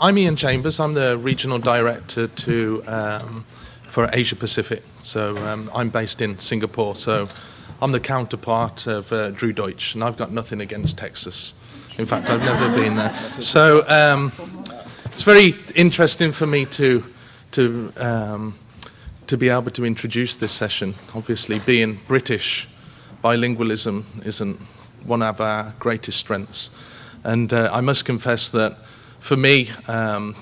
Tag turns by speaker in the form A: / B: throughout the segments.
A: I'm Ian Chambers. I'm the Regional Director for Asia Pacific. So I'm based in Singapore. So I'm the counterpart of Drew Deutsch, and I've got nothing against Texas. In fact, I've never been there. So it's very interesting for me to be able to introduce this session. Obviously, being British, bilingualism isn't one of our greatest strengths. And I must confess that for me,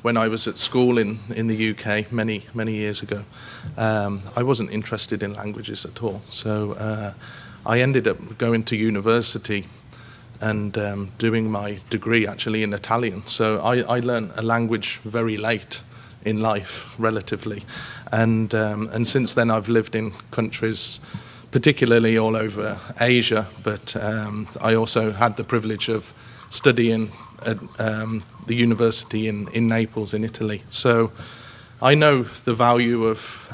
A: when I was at school in the UK many years ago, I wasn't interested in languages at all. So I ended up going to university and doing my degree actually in Italian. So I learned a language very late in life, relatively. And since then I've lived in countries, particularly all over Asia, but I also had the privilege of studying at the university in Naples in Italy. So I know the value of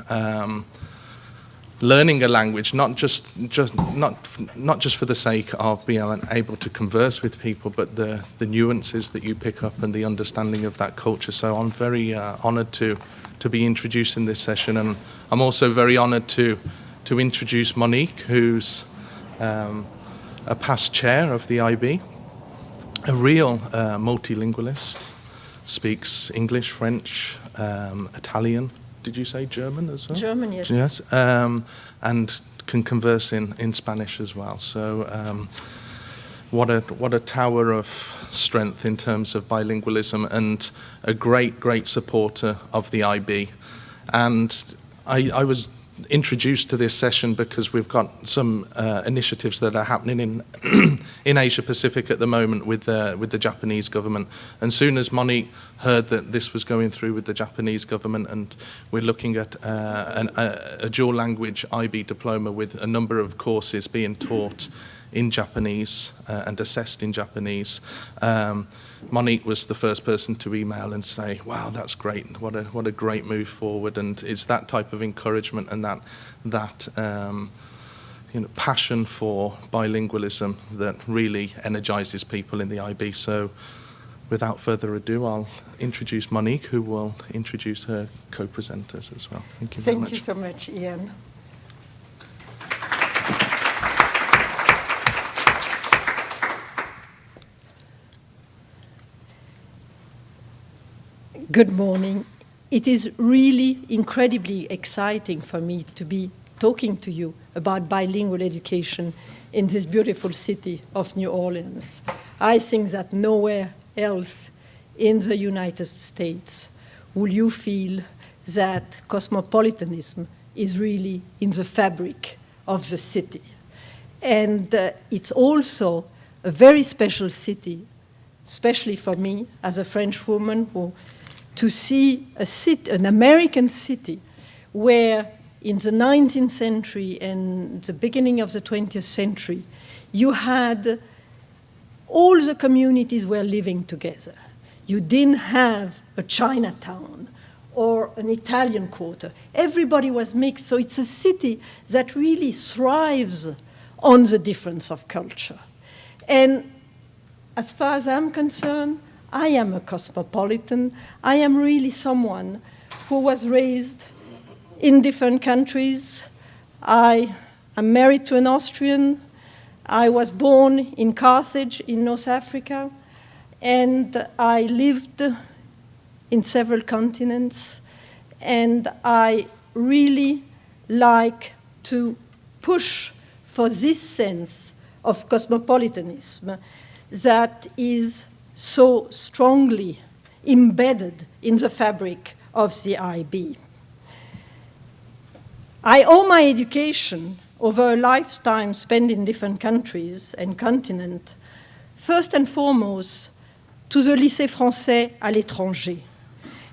A: learning a language, not just for the sake of being able to converse with people, but the nuances that you pick up and the understanding of that culture. So I'm very honoured to be introducing this session, and I'm also very honoured to introduce Monique, who's a past chair of the IB, a real multilingualist, speaks English, French, Italian. Did you say German as well?
B: German, yes.
A: Yes, and can converse in Spanish as well. So what a tower of strength in terms of bilingualism, and a great supporter of the IB. And I was introduced to this session because we've got some initiatives that are happening in Asia Pacific at the moment with the Japanese government. And soon as Monique heard that this was going through with the Japanese government, and we're looking at a dual language IB diploma with a number of courses being taught in Japanese and assessed in Japanese, Monique was the first person to email and say, "Wow, that's great! What a great move forward!" And it's that type of encouragement and that passion for bilingualism that really energizes people in the IB. So, without further ado, I'll introduce Monique, who will introduce her co-presenters as well. Thank you very much.
B: Thank you so much, Ian. Good morning. It is really incredibly exciting for me to be talking to you about bilingual education in this beautiful city of New Orleans. I think that nowhere else in the United States will you feel that cosmopolitanism is really in the fabric of the city. And it's also a very special city, especially for me as a French woman, to see an American city where in the 19th century and the beginning of the 20th century, you had all the communities were living together. You didn't have a Chinatown or an Italian quarter. Everybody was mixed. So it's a city that really thrives on the difference of culture. And as far as I'm concerned, I am a cosmopolitan. I am really someone who was raised in different countries. I am married to an Austrian. I was born in Carthage in North Africa, and I lived in several continents. And I really like to push for this sense of cosmopolitanism that is so strongly embedded in the fabric of the IB. I owe my education over a lifetime spent in different countries and continents, first and foremost to the Lycée Français à l'étranger.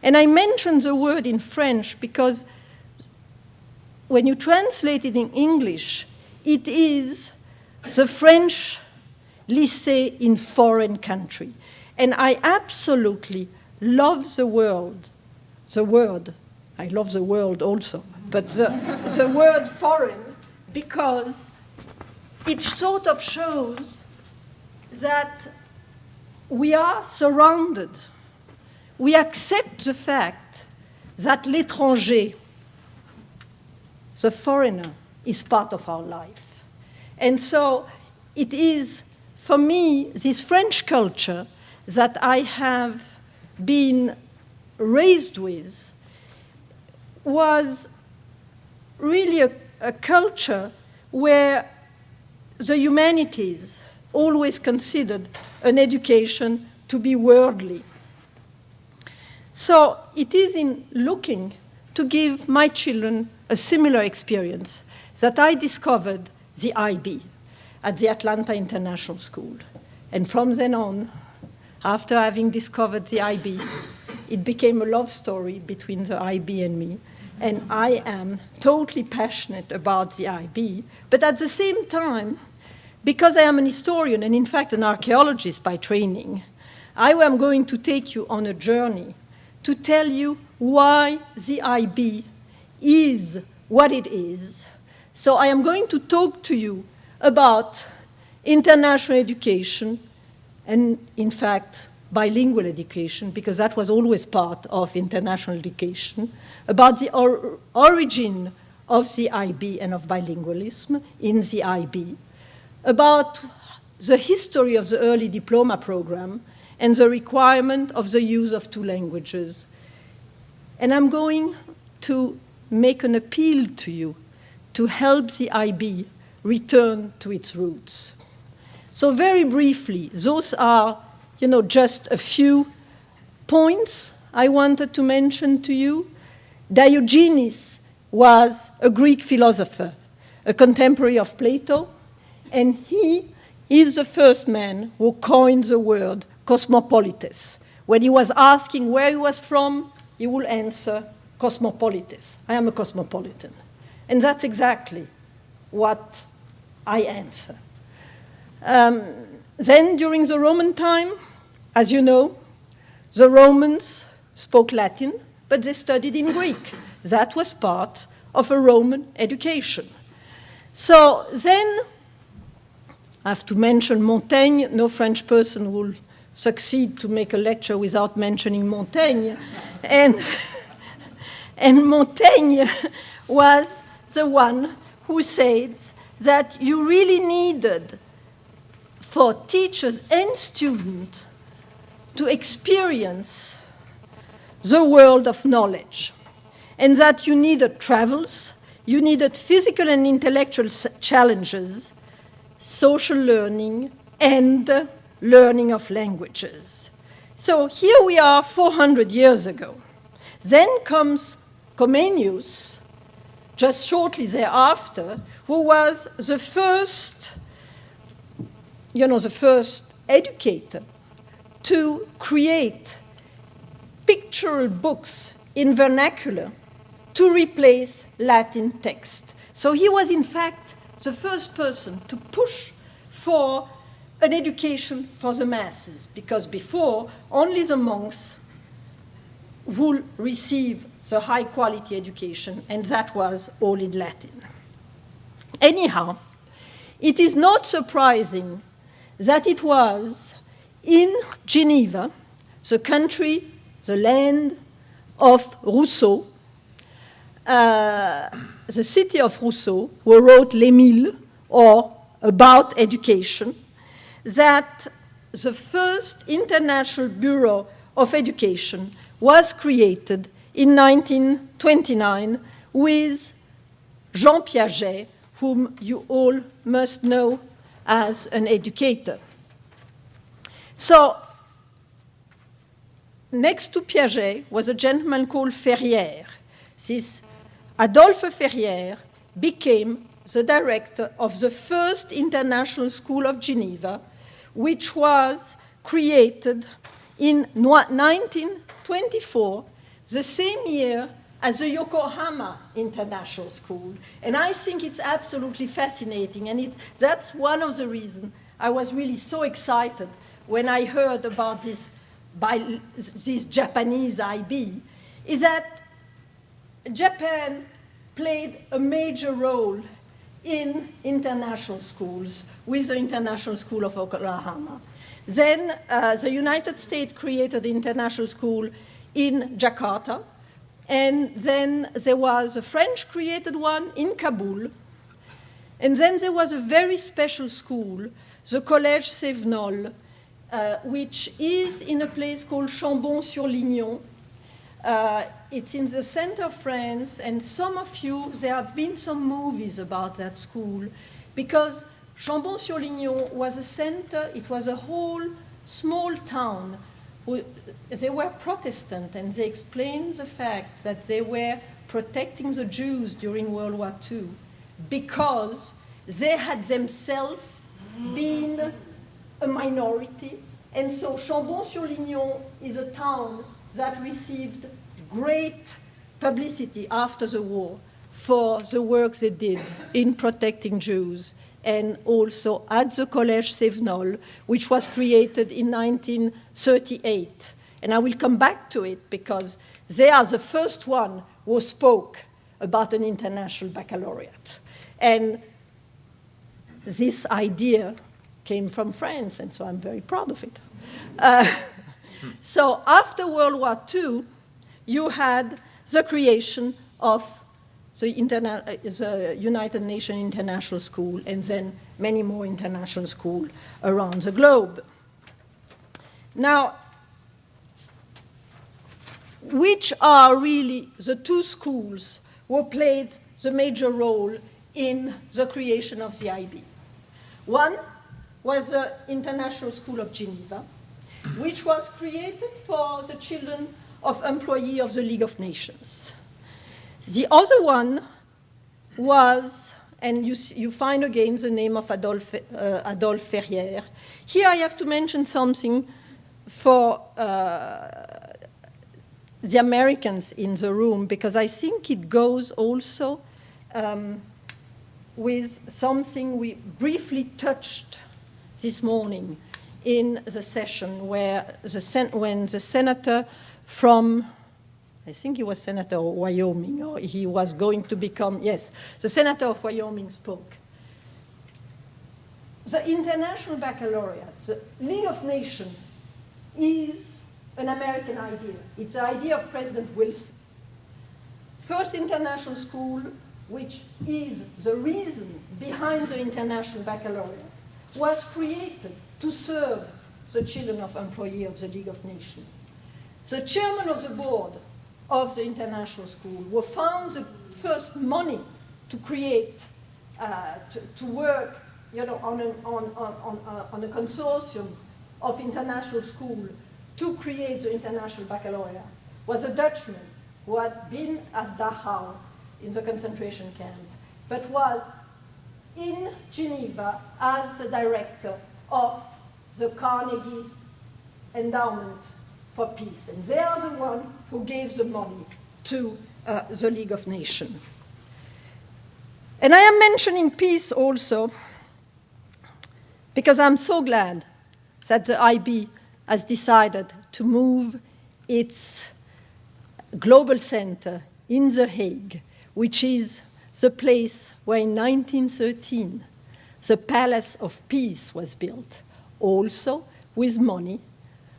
B: And I mention the word in French because when you translate it in English, it is the French lycée in foreign country. And I absolutely love the word, I love the world also, but the word foreign, because it sort of shows that we are surrounded we accept the fact that l'étranger, the foreigner, is part of our life. And so it is, for me, this French culture that I have been raised with was really a culture where the humanities always considered an education to be worldly. So it is in looking to give my children a similar experience that I discovered the IB at the Atlanta International School. And from then on, after having discovered the IB, it became a love story between the IB and me. And I am totally passionate about the IB. But at the same time, because I am an historian and in fact an archaeologist by training, I am going to take you on a journey to tell you why the IB is what it is. So I am going to talk to you about international education and, in fact, bilingual education, because that was always part of international education, about the origin of the IB and of bilingualism in the IB, about the history of the early diploma program and the requirement of the use of two languages. And I'm going to make an appeal to you to help the IB return to its roots. So very briefly, those are, just a few points I wanted to mention to you. Diogenes was a Greek philosopher, a contemporary of Plato, and he is the first man who coined the word cosmopolites. When he was asking where he was from, he will answer cosmopolites. I am a cosmopolitan. And that's exactly what I answer. Then, during the Roman time, as you know, the Romans spoke Latin, but they studied in Greek. That was part of a Roman education. So then, I have to mention Montaigne. No French person will succeed to make a lecture without mentioning Montaigne. And Montaigne was the one who said that you really needed for teachers and students to experience the world of knowledge, and that you needed travels, you needed physical and intellectual challenges, social learning, and learning of languages. So here we are 400 years ago. Then comes Comenius, just shortly thereafter, who was the first, the first educator to create pictorial books in vernacular to replace Latin text. So he was, in fact, the first person to push for an education for the masses, because before, only the monks would receive the high-quality education, and that was all in Latin. Anyhow, it is not surprising that it was in Geneva, the country, the land of Rousseau, the city of Rousseau, who wrote Les Mille, or About Education, that the first International Bureau of Education was created in 1929 with Jean Piaget, whom you all must know as an educator. So, next to Piaget was a gentleman called Ferrière. This Adolphe Ferrière became the director of the first International School of Geneva, which was created in 1924, the same year as the Yokohama International School. And I think it's absolutely fascinating, and that's one of the reasons I was really so excited when I heard about this Japanese IB, is that Japan played a major role in international schools with the International School of Yokohama. Then the United States created the International School in Jakarta. And then there was a French-created one in Kabul. And then there was a very special school, the Collège Sévenol, which is in a place called Chambon-sur-Lignon. It's in the center of France, and some of you, there have been some movies about that school, because Chambon-sur-Lignon was a center, it was a whole small town. They were Protestant, and they explained the fact that they were protecting the Jews during World War II because they had themselves been a minority. And so Chambon-sur-Lignon is a town that received great publicity after the war for the work they did in protecting Jews, and also at the Collège Sévenol, which was created in 1938. And I will come back to it because they are the first one who spoke about an international baccalaureate. And this idea came from France, and so I'm very proud of it. So after World War II, you had the creation of the United Nations International School, and then many more international schools around the globe. Now, which are really the two schools who played the major role in the creation of the IB? One was the International School of Geneva, which was created for the children of employees of the League of Nations. The other one was, and you find again the name of Adolphe Ferrière. Here I have to mention something for the Americans in the room, because I think it goes also with something we briefly touched this morning in the session where when the senator from, I think he was Senator of Wyoming, or he was going to become, yes, the Senator of Wyoming spoke. The International Baccalaureate, the League of Nations, is an American idea. It's the idea of President Wilson. First international school, which is the reason behind the International Baccalaureate, was created to serve the children of employees of the League of Nations. The chairman of the board of the international school who found the first money to create, to work, on a consortium of international schools to create the International Baccalaureate was a Dutchman who had been at Dachau in the concentration camp, but was in Geneva as the director of the Carnegie Endowment for Peace. And they are the one who gave the money to the League of Nations. And I am mentioning peace also because I'm so glad that the IB has decided to move its global center in The Hague, which is the place where in 1913 the Palace of Peace was built, also with money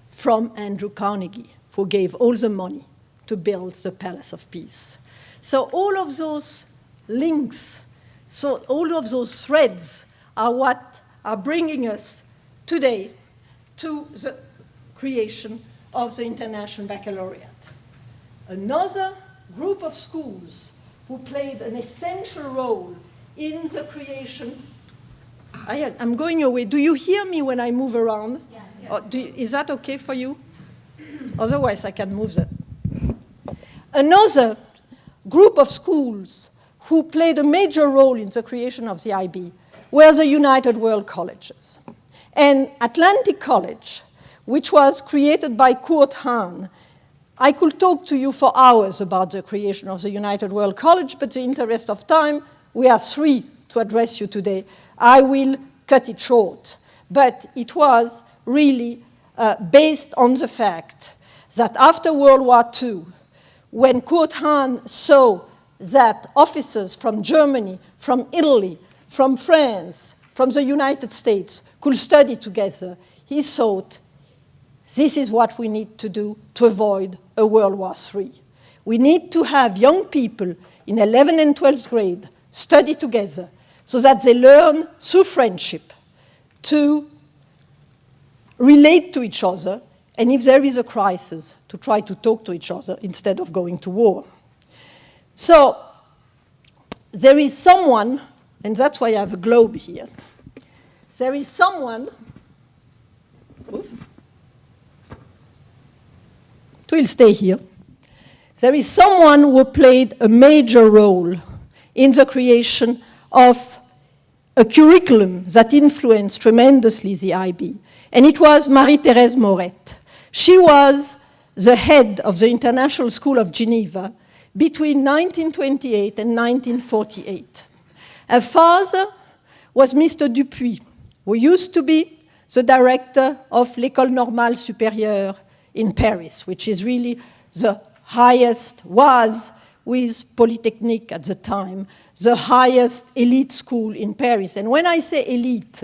B: from Andrew Carnegie, who gave all the money to build the Palace of Peace. So all of those links, so all of those threads are what are bringing us today to the creation of the International Baccalaureate. Another group of schools who played an essential role in the creation. I'm going away. Do you hear me when I move around?
C: Yeah.
B: Is that okay for you? Otherwise, I can move that. Another group of schools who played a major role in the creation of the IB were the United World Colleges. And Atlantic College, which was created by Kurt Hahn. I could talk to you for hours about the creation of the United World College, but in the interest of time, we are three to address you today. I will cut it short. But it was really based on the fact that after World War II, when Kurt Hahn saw that officers from Germany, from Italy, from France, from the United States could study together, he thought this is what we need to do to avoid a World War III. We need to have young people in 11th and 12th grade study together so that they learn through friendship to relate to each other, and if there is a crisis, to try to talk to each other instead of going to war. So there is someone, and that's why I have a globe here. There is someone, it will stay here. There is someone who played a major role in the creation of a curriculum that influenced tremendously the IB, and it was Marie-Thérèse Mauret. She was the head of the International School of Geneva between 1928 and 1948. Her father was Mr. Dupuis, who used to be the director of l'École Normale Supérieure in Paris, which is really the highest, was with Polytechnique at the time, the highest elite school in Paris. And when I say elite,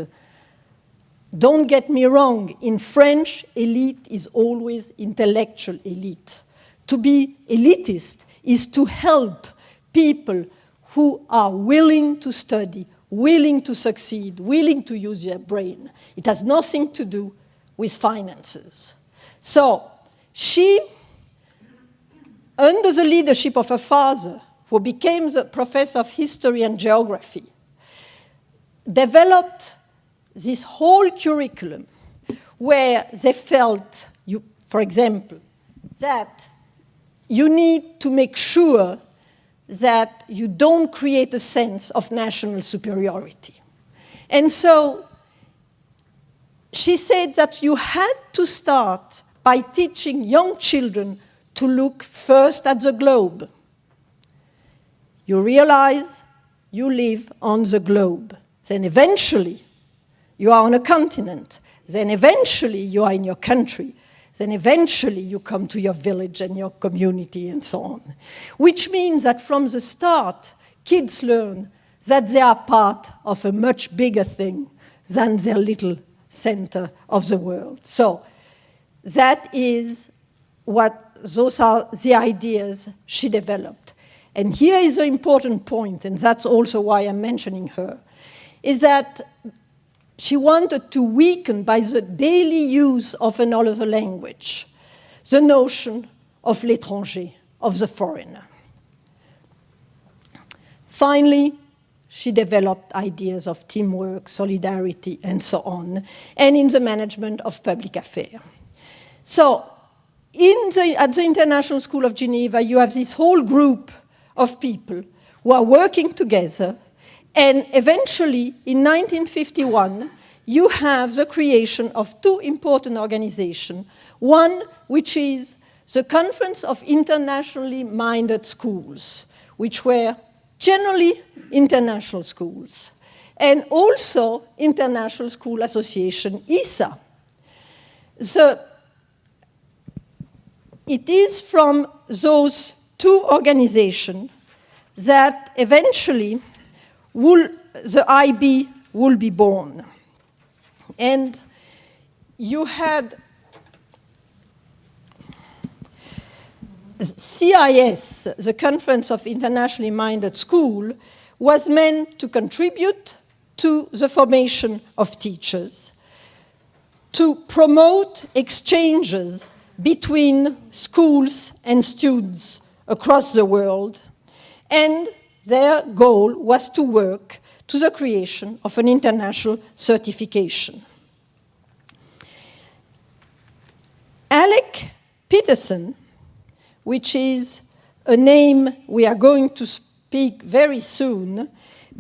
B: don't get me wrong, in French, elite is always intellectual elite. To be elitist is to help people who are willing to study, willing to succeed, willing to use their brain. It has nothing to do with finances. So she, under the leadership of her father, who became the professor of history and geography, developed this whole curriculum where they felt, for example, that you need to make sure that you don't create a sense of national superiority. And so she said that you had to start by teaching young children to look first at the globe. You realize you live on the globe. Then eventually you are on a continent. Then eventually you are in your country. Then eventually you come to your village and your community and so on. Which means that from the start, kids learn that they are part of a much bigger thing than their little center of the world. So that is those are the ideas she developed. And here is the important point, and that's also why I'm mentioning her, is that she wanted to weaken, by the daily use of another language, the notion of l'étranger, of the foreigner. Finally, she developed ideas of teamwork, solidarity, and so on, and in the management of public affairs. So, at the International School of Geneva, you have this whole group of people who are working together. And eventually, in 1951, you have the creation of two important organizations. One, which is the Conference of Internationally Minded Schools, which were generally international schools, and also International School Association, ISA. It is from those two organizations that eventually the IB will be born. And you had CIS, the Conference of Internationally Minded Schools, was meant to contribute to the formation of teachers, to promote exchanges between schools and students across the world, and their goal was to work to the creation of an international certification. Alec Peterson, which is a name we are going to speak very soon,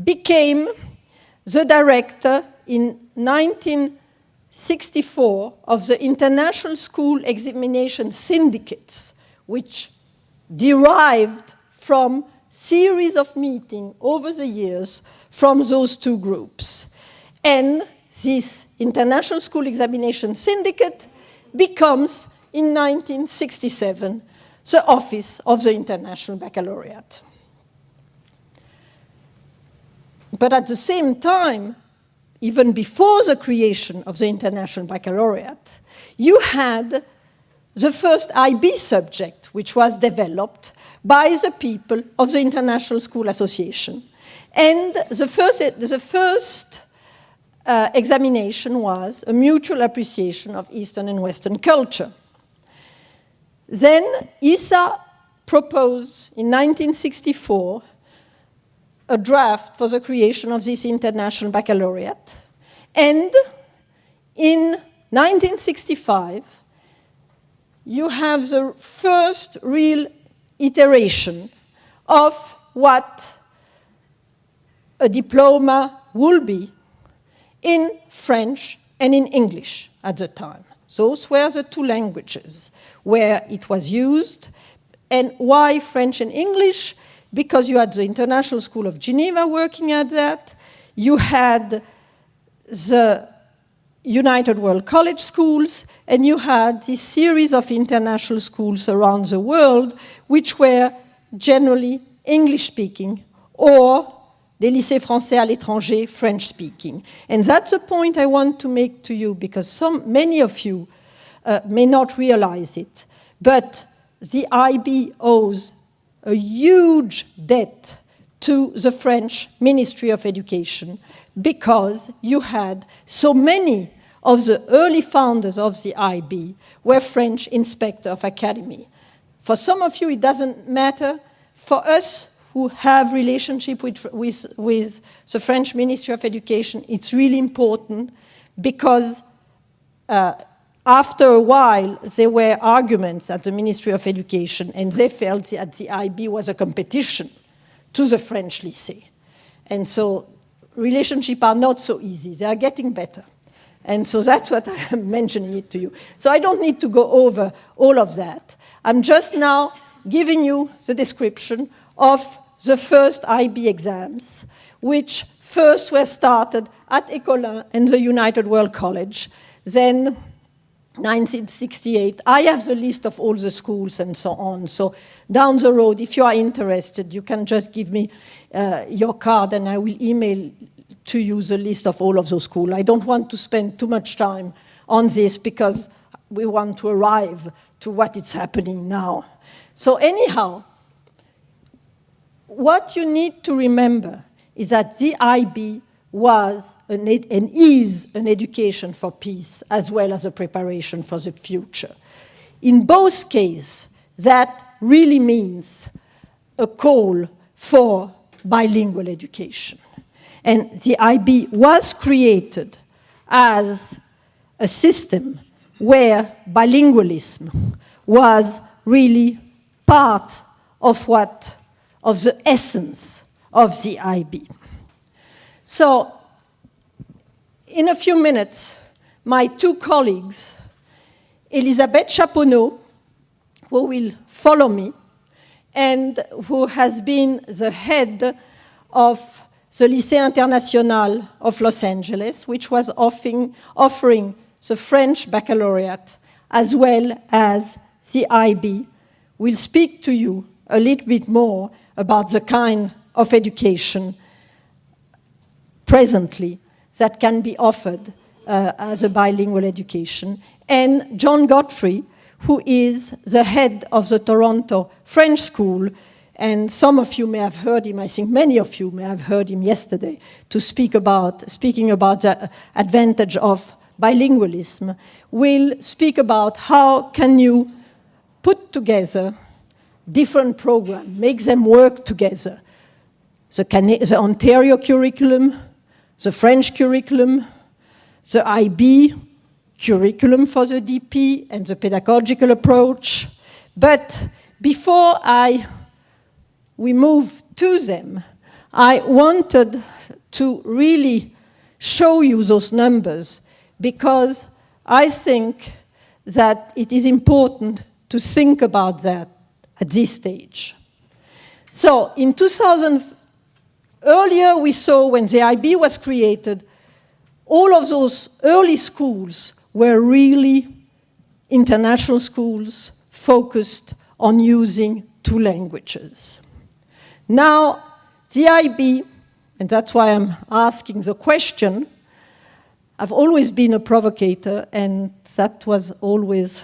B: became the director in 1964 of the International School Examination Syndicates, which derived from series of meetings over the years from those two groups. And this International School Examination Syndicate becomes, in 1967, the Office of the International Baccalaureate. But at the same time, even before the creation of the International Baccalaureate, you had the first IB subject, which was developed by the people of the International School Association. And the first examination was a mutual appreciation of Eastern and Western culture. Then ISA proposed in 1964 a draft for the creation of this international baccalaureate. And in 1965, you have the first real iteration of what a diploma will be in French and in English at the time. Those were the two languages where it was used. And why French and English? Because you had the International School of Geneva working at that. You had the United World College schools, and you had this series of international schools around the world, which were generally English-speaking, or des lycées français à l'étranger, French-speaking. And that's the point I want to make to you, because many of you may not realize it, but the IB owes a huge debt to the French Ministry of Education, because you had so many of the early founders of the IB were French inspector of academy. For some of you, it doesn't matter. For us who have relationship with the French Ministry of Education, it's really important, because after a while, there were arguments at the Ministry of Education, and they felt that the IB was a competition to the French lycée. And so relationships are not so easy. They are getting better. And so that's what I am mentioning it to you. So I don't need to go over all of that. I'm just now giving you the description of the first IB exams, which first were started at Écolin and the United World College. Then 1968, I have the list of all the schools and so on. So down the road, if you are interested, you can just give me your card and I will email to you the list of all of those schools. I don't want to spend too much time on this because we want to arrive to what is happening now. So anyhow, what you need to remember is that the IB was and is an education for peace as well as a preparation for the future. In both cases, that really means a call for bilingual education. And the IB was created as a system where bilingualism was really part of the essence of the IB. So, in a few minutes, my two colleagues, Elisabeth Chaponot, who will follow me, and who has been the head of the Lycée International of Los Angeles, which was offering the French Baccalaureate as well as the IB, will speak to you a little bit more about the kind of education presently that can be offered as a bilingual education. And John Godfrey, who is the head of the Toronto French School, and some of you may have heard him, I think many of you may have heard him yesterday, speaking about the advantage of bilingualism, will speak about how can you put together different programs, make them work together. The Ontario curriculum, the French curriculum, the IB curriculum for the DP, and the pedagogical approach. But before we move to them, I wanted to really show you those numbers because I think that it is important to think about that at this stage. So in 2000, earlier we saw when the IB was created, all of those early schools were really international schools focused on using two languages. Now, the IB, and that's why I'm asking the question, I've always been a provocator, and that was always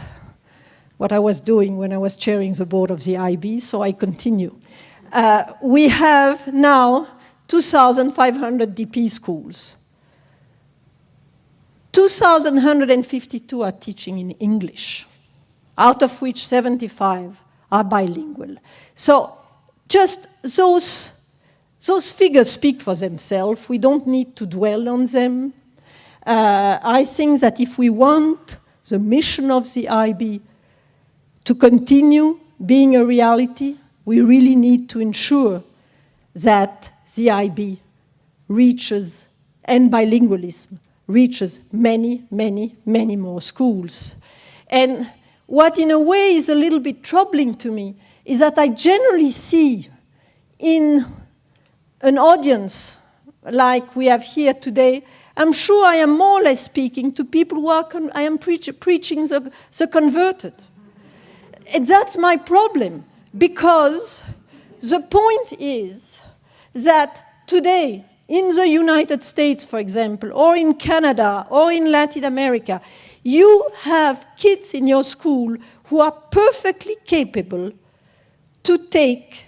B: what I was doing when I was chairing the board of the IB, so I continue. We have now 2,500 DP schools. 2,152 are teaching in English, out of which 75 are bilingual. So just those figures speak for themselves. We don't need to dwell on them. I think that if we want the mission of the IB to continue being a reality, we really need to ensure that the IB reaches, and bilingualism reaches many, many, many more schools. And what in a way is a little bit troubling to me is that I generally see in an audience like we have here today, I'm sure I am more or less speaking to people who are, I am preaching the converted. And that's my problem, because the point is that today, in the United States, for example, or in Canada, or in Latin America, you have kids in your school who are perfectly capable to take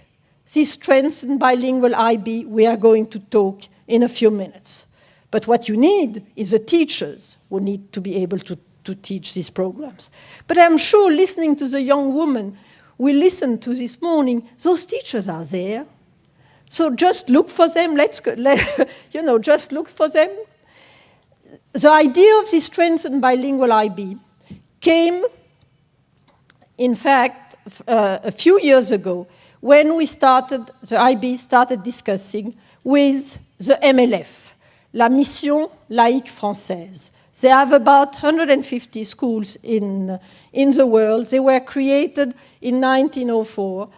B: this strengthened bilingual IB we are going to talk in a few minutes. But what you need is the teachers who need to be able to teach these programs. But I'm sure, listening to the young woman we listened to this morning, those teachers are there. So just look for them. Just look for them. The idea of this strengthened bilingual IB came, in fact, a few years ago when the IB started discussing with the MLF, La Mission Laïque Française. They have about 150 schools in the world. They were created in 1904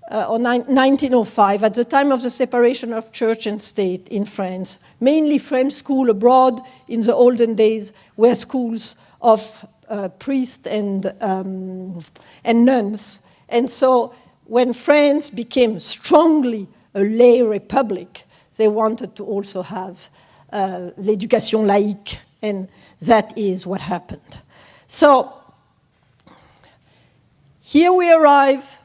B: or 1905, at the time of the separation of church and state in France. Mainly French schools abroad in the olden days were schools of priests and nuns. And so when France became strongly a lay republic, they wanted to also have l'éducation laïque, and that is what happened. So here we arrive.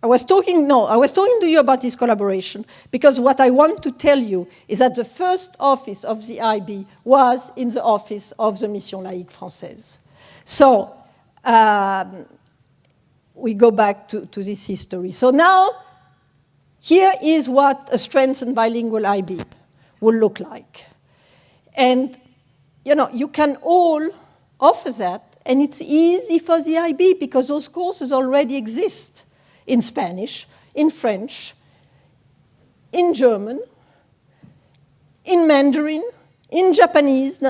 B: I was talking to you about this collaboration because what I want to tell you is that the first office of the IB was in the office of the Mission Laïque Française. So we go back to this history. So now, here is what a strengthened bilingual IB will look like. And, you can all offer that, and it's easy for the IB because those courses already exist in Spanish, in French, in German, in Mandarin, in Japanese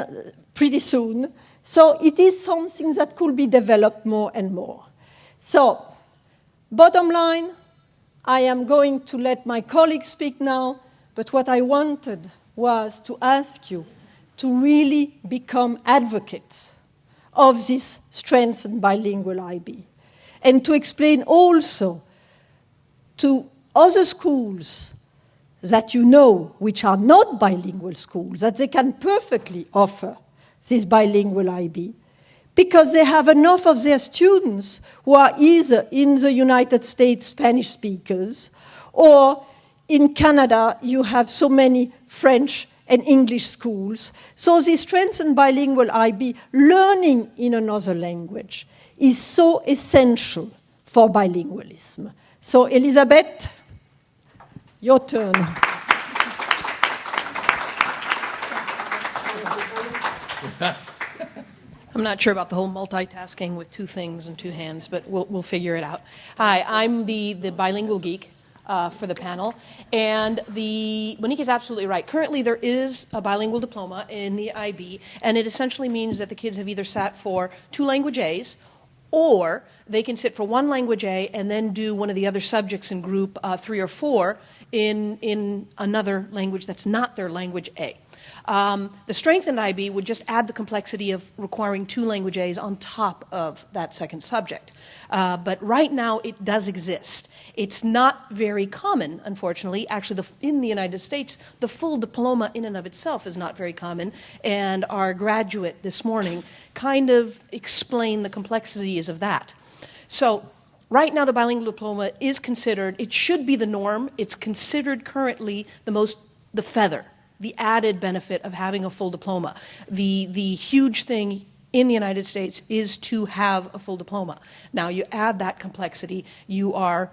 B: pretty soon. So it is something that could be developed more and more. So, bottom line, I am going to let my colleagues speak now, but what I wanted was to ask you to really become advocates of this strengthened bilingual IB, and to explain also to other schools that you know which are not bilingual schools that they can perfectly offer this bilingual IB, because they have enough of their students who are either in the United States Spanish speakers, or in Canada you have so many French and English schools. So this strengthened bilingual IB, learning in another language, is so essential for bilingualism. So Elisabeth, your turn.
C: I'm not sure about the whole multitasking with two things and two hands, but we'll figure it out. Hi, I'm the bilingual geek for the panel, and Monique is absolutely right. Currently, there is a bilingual diploma in the IB, and it essentially means that the kids have either sat for 2 language A's, or they can sit for 1 language A and then do one of the other subjects in group 3 or 4 in another language that's not their language A. The strengthened IB would just add the complexity of requiring 2 language A's on top of that second subject. But right now it does exist. It's not very common, unfortunately. Actually, in the United States, the full diploma in and of itself is not very common, and our graduate this morning kind of explained the complexities of that. So right now the bilingual diploma is considered, it should be the norm. It's considered currently the feather, the added benefit of having a full diploma. The huge thing in the United States is to have a full diploma. Now you add that complexity, you are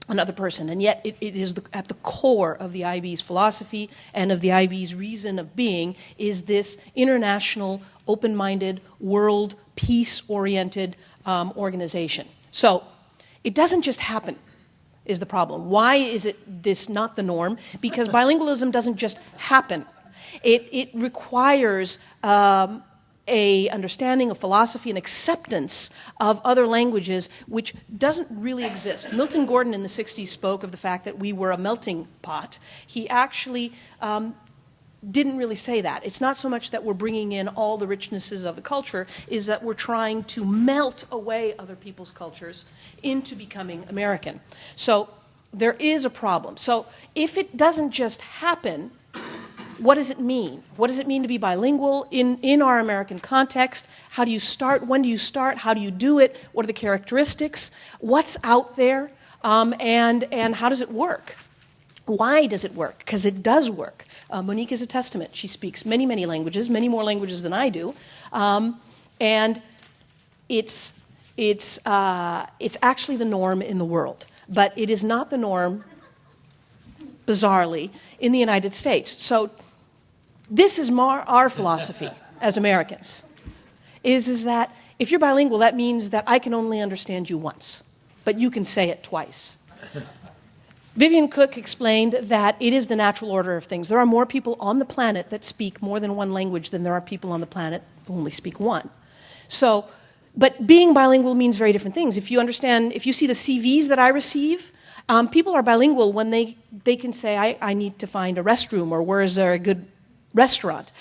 C: another person, and yet it is at the core of the IB's philosophy and of the IB's reason of being is this international, open-minded, world, peace-oriented organization. So it doesn't just happen, is the problem. Why is this not the norm? Because bilingualism doesn't just happen. It requires a understanding of philosophy and acceptance of other languages which doesn't really exist. Milton Gordon in the 60s spoke of the fact that we were a melting pot. He actually didn't really say that. It's not so much that we're bringing in all the richnesses of the culture, is that we're trying to melt away other people's cultures into becoming American. So there is a problem. So if it doesn't just happen, what does it mean? What does it mean to be bilingual in our American context? How do you start? When do you start? How do you do it? What are the characteristics? What's out there? And how does it work? Why does it work? Because it does work. Monique is a testament. She speaks many, many languages, many more languages than I do. And it's actually the norm in the world. But it is not the norm, bizarrely, in the United States. So this is our philosophy as Americans, is that if you're bilingual, that means that I can only understand you once, but you can say it twice. Vivian Cook explained that it is the natural order of things. There are more people on the planet that speak more than one language than there are people on the planet who only speak one. So, but being bilingual means very different things. If you see the CVs that I receive, people are bilingual when they can say, I need to find a restroom, or where is there a good restaurant.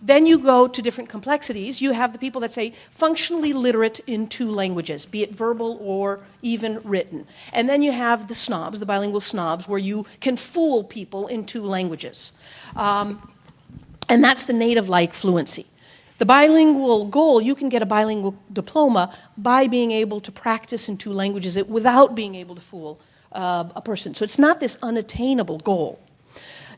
C: Then you go to different complexities. You have the people that say functionally literate in 2 languages, be it verbal or even written. And then you have the snobs, the bilingual snobs, where you can fool people in 2 languages. And that's the native-like fluency. The bilingual goal, you can get a bilingual diploma by being able to practice in 2 languages without being able to fool a person. So it's not this unattainable goal.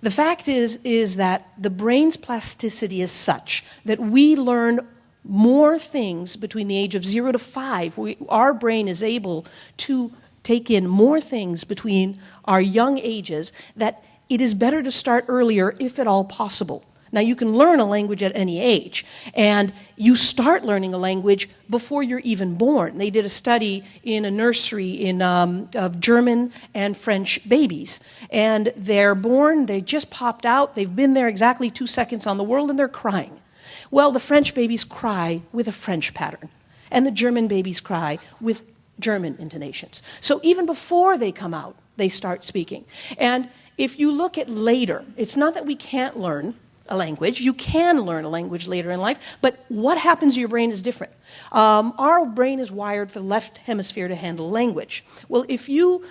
C: The fact is that the brain's plasticity is such that we learn more things between the age of 0 to 5. Our brain is able to take in more things between our young ages, that it is better to start earlier if at all possible. Now, you can learn a language at any age, and you start learning a language before you're even born. They did a study in a nursery of German and French babies, and they're born, they just popped out, they've been there exactly 2 seconds on the world, and they're crying. Well, the French babies cry with a French pattern, and the German babies cry with German intonations. So even before they come out, they start speaking. And if you look at later, it's not that we can't learn a language. You can learn a language later in life, but what happens to your brain is different. Our brain is wired for the left hemisphere to handle language. Well, if you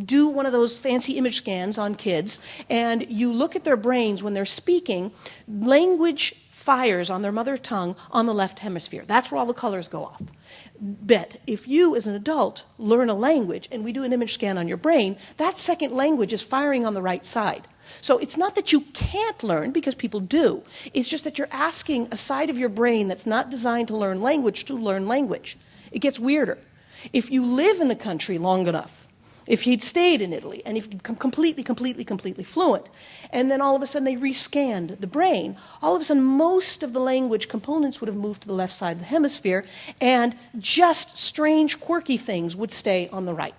C: do one of those fancy image scans on kids and you look at their brains when they're speaking, language fires on their mother tongue on the left hemisphere. That's where all the colors go off. But if you, as an adult, learn a language and we do an image scan on your brain, that second language is firing on the right side. So it's not that you can't learn, because people do. It's just that you're asking a side of your brain that's not designed to learn language to learn language. It gets weirder. If you live in the country long enough, if you'd stayed in Italy and if you'd become completely fluent, and then all of a sudden they rescanned the brain, all of a sudden most of the language components would have moved to the left side of the hemisphere, and just strange, quirky things would stay on the right.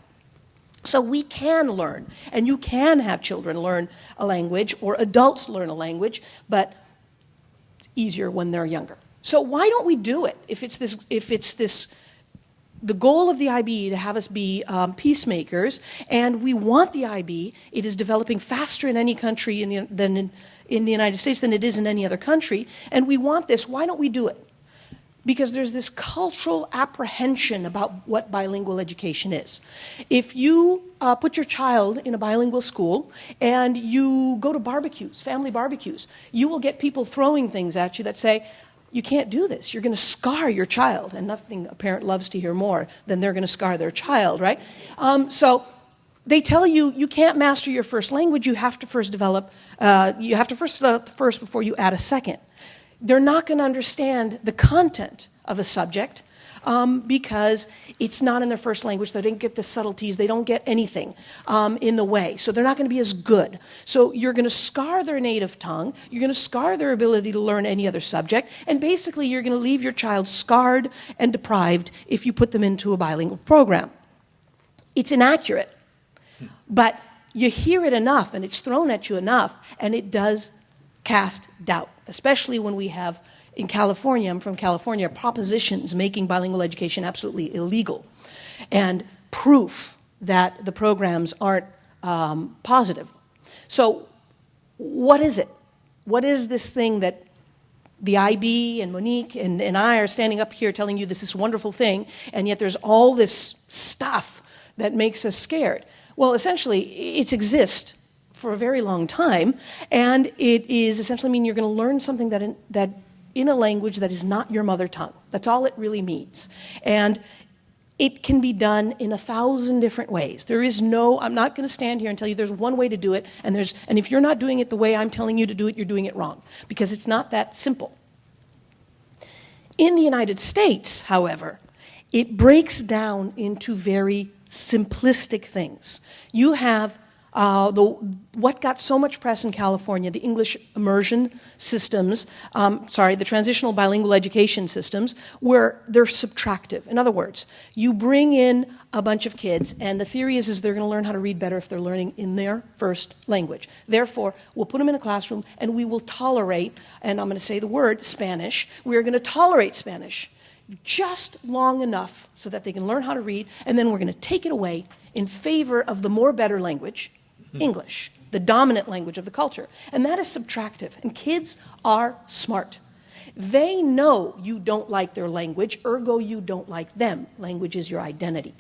C: So we can learn, and you can have children learn a language, or adults learn a language, but it's easier when they're younger. So why don't we do it if it's this the goal of the IB to have us be peacemakers, and we want the IB. It is developing faster in any country than in the United States than it is in any other country, and we want this. Why don't we do it? Because there's this cultural apprehension about what bilingual education is. If you put your child in a bilingual school and you go to barbecues, family barbecues, you will get people throwing things at you that say, you can't do this. You're going to scar your child. And nothing a parent loves to hear more than they're going to scar their child, right? So they tell you you can't master your first language. You have to first develop the first before you add a second. They're not going to understand the content of a subject because it's not in their first language. They don't get the subtleties. They don't get anything in the way. So they're not going to be as good. So you're going to scar their native tongue. You're going to scar their ability to learn any other subject. And basically, you're going to leave your child scarred and deprived if you put them into a bilingual program. It's inaccurate. But you hear it enough, and it's thrown at you enough, and it does cast doubt, especially when we have, in California, I'm from California, propositions making bilingual education absolutely illegal, and proof that the programs aren't positive. So what is it? What is this thing that the IB and Monique and I are standing up here telling you this is a wonderful thing, and yet there's all this stuff that makes us scared? Well, essentially, it exists for a very long time, and it is essentially mean you're going to learn something that in a language that is not your mother tongue. That's all it really means. And it can be done in 1,000 different ways. There is no, I'm not going to stand here and tell you there's one way to do it, and if you're not doing it the way I'm telling you to do it, you're doing it wrong, because it's not that simple. In the United States, however, it breaks down into very simplistic things. You have what got so much press in California, the English immersion systems, the transitional bilingual education systems, where they're subtractive. In other words, you bring in a bunch of kids, and the theory is they're going to learn how to read better if they're learning in their first language. Therefore, we'll put them in a classroom, and we will tolerate, and I'm going to say the word, Spanish. We're going to tolerate Spanish just long enough so that they can learn how to read, and then we're going to take it away in favor of the more better language, English, the dominant language of the culture. And that is subtractive. And kids are smart. They know you don't like their language, ergo you don't like them. Language is your identity.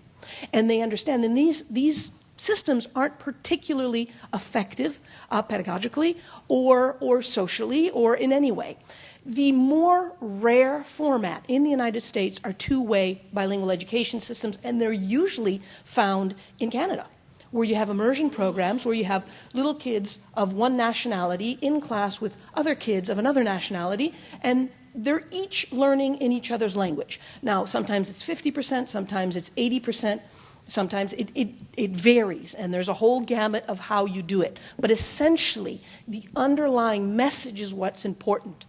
C: And they understand. And these systems aren't particularly effective pedagogically or socially or in any way. The more rare format in the United States are two-way bilingual education systems, and they're usually found in Canada, where you have immersion programs, where you have little kids of one nationality in class with other kids of another nationality, and they're each learning in each other's language. Now, sometimes it's 50%, sometimes it's 80%, sometimes it varies, and there's a whole gamut of how you do it. But essentially, the underlying message is what's important.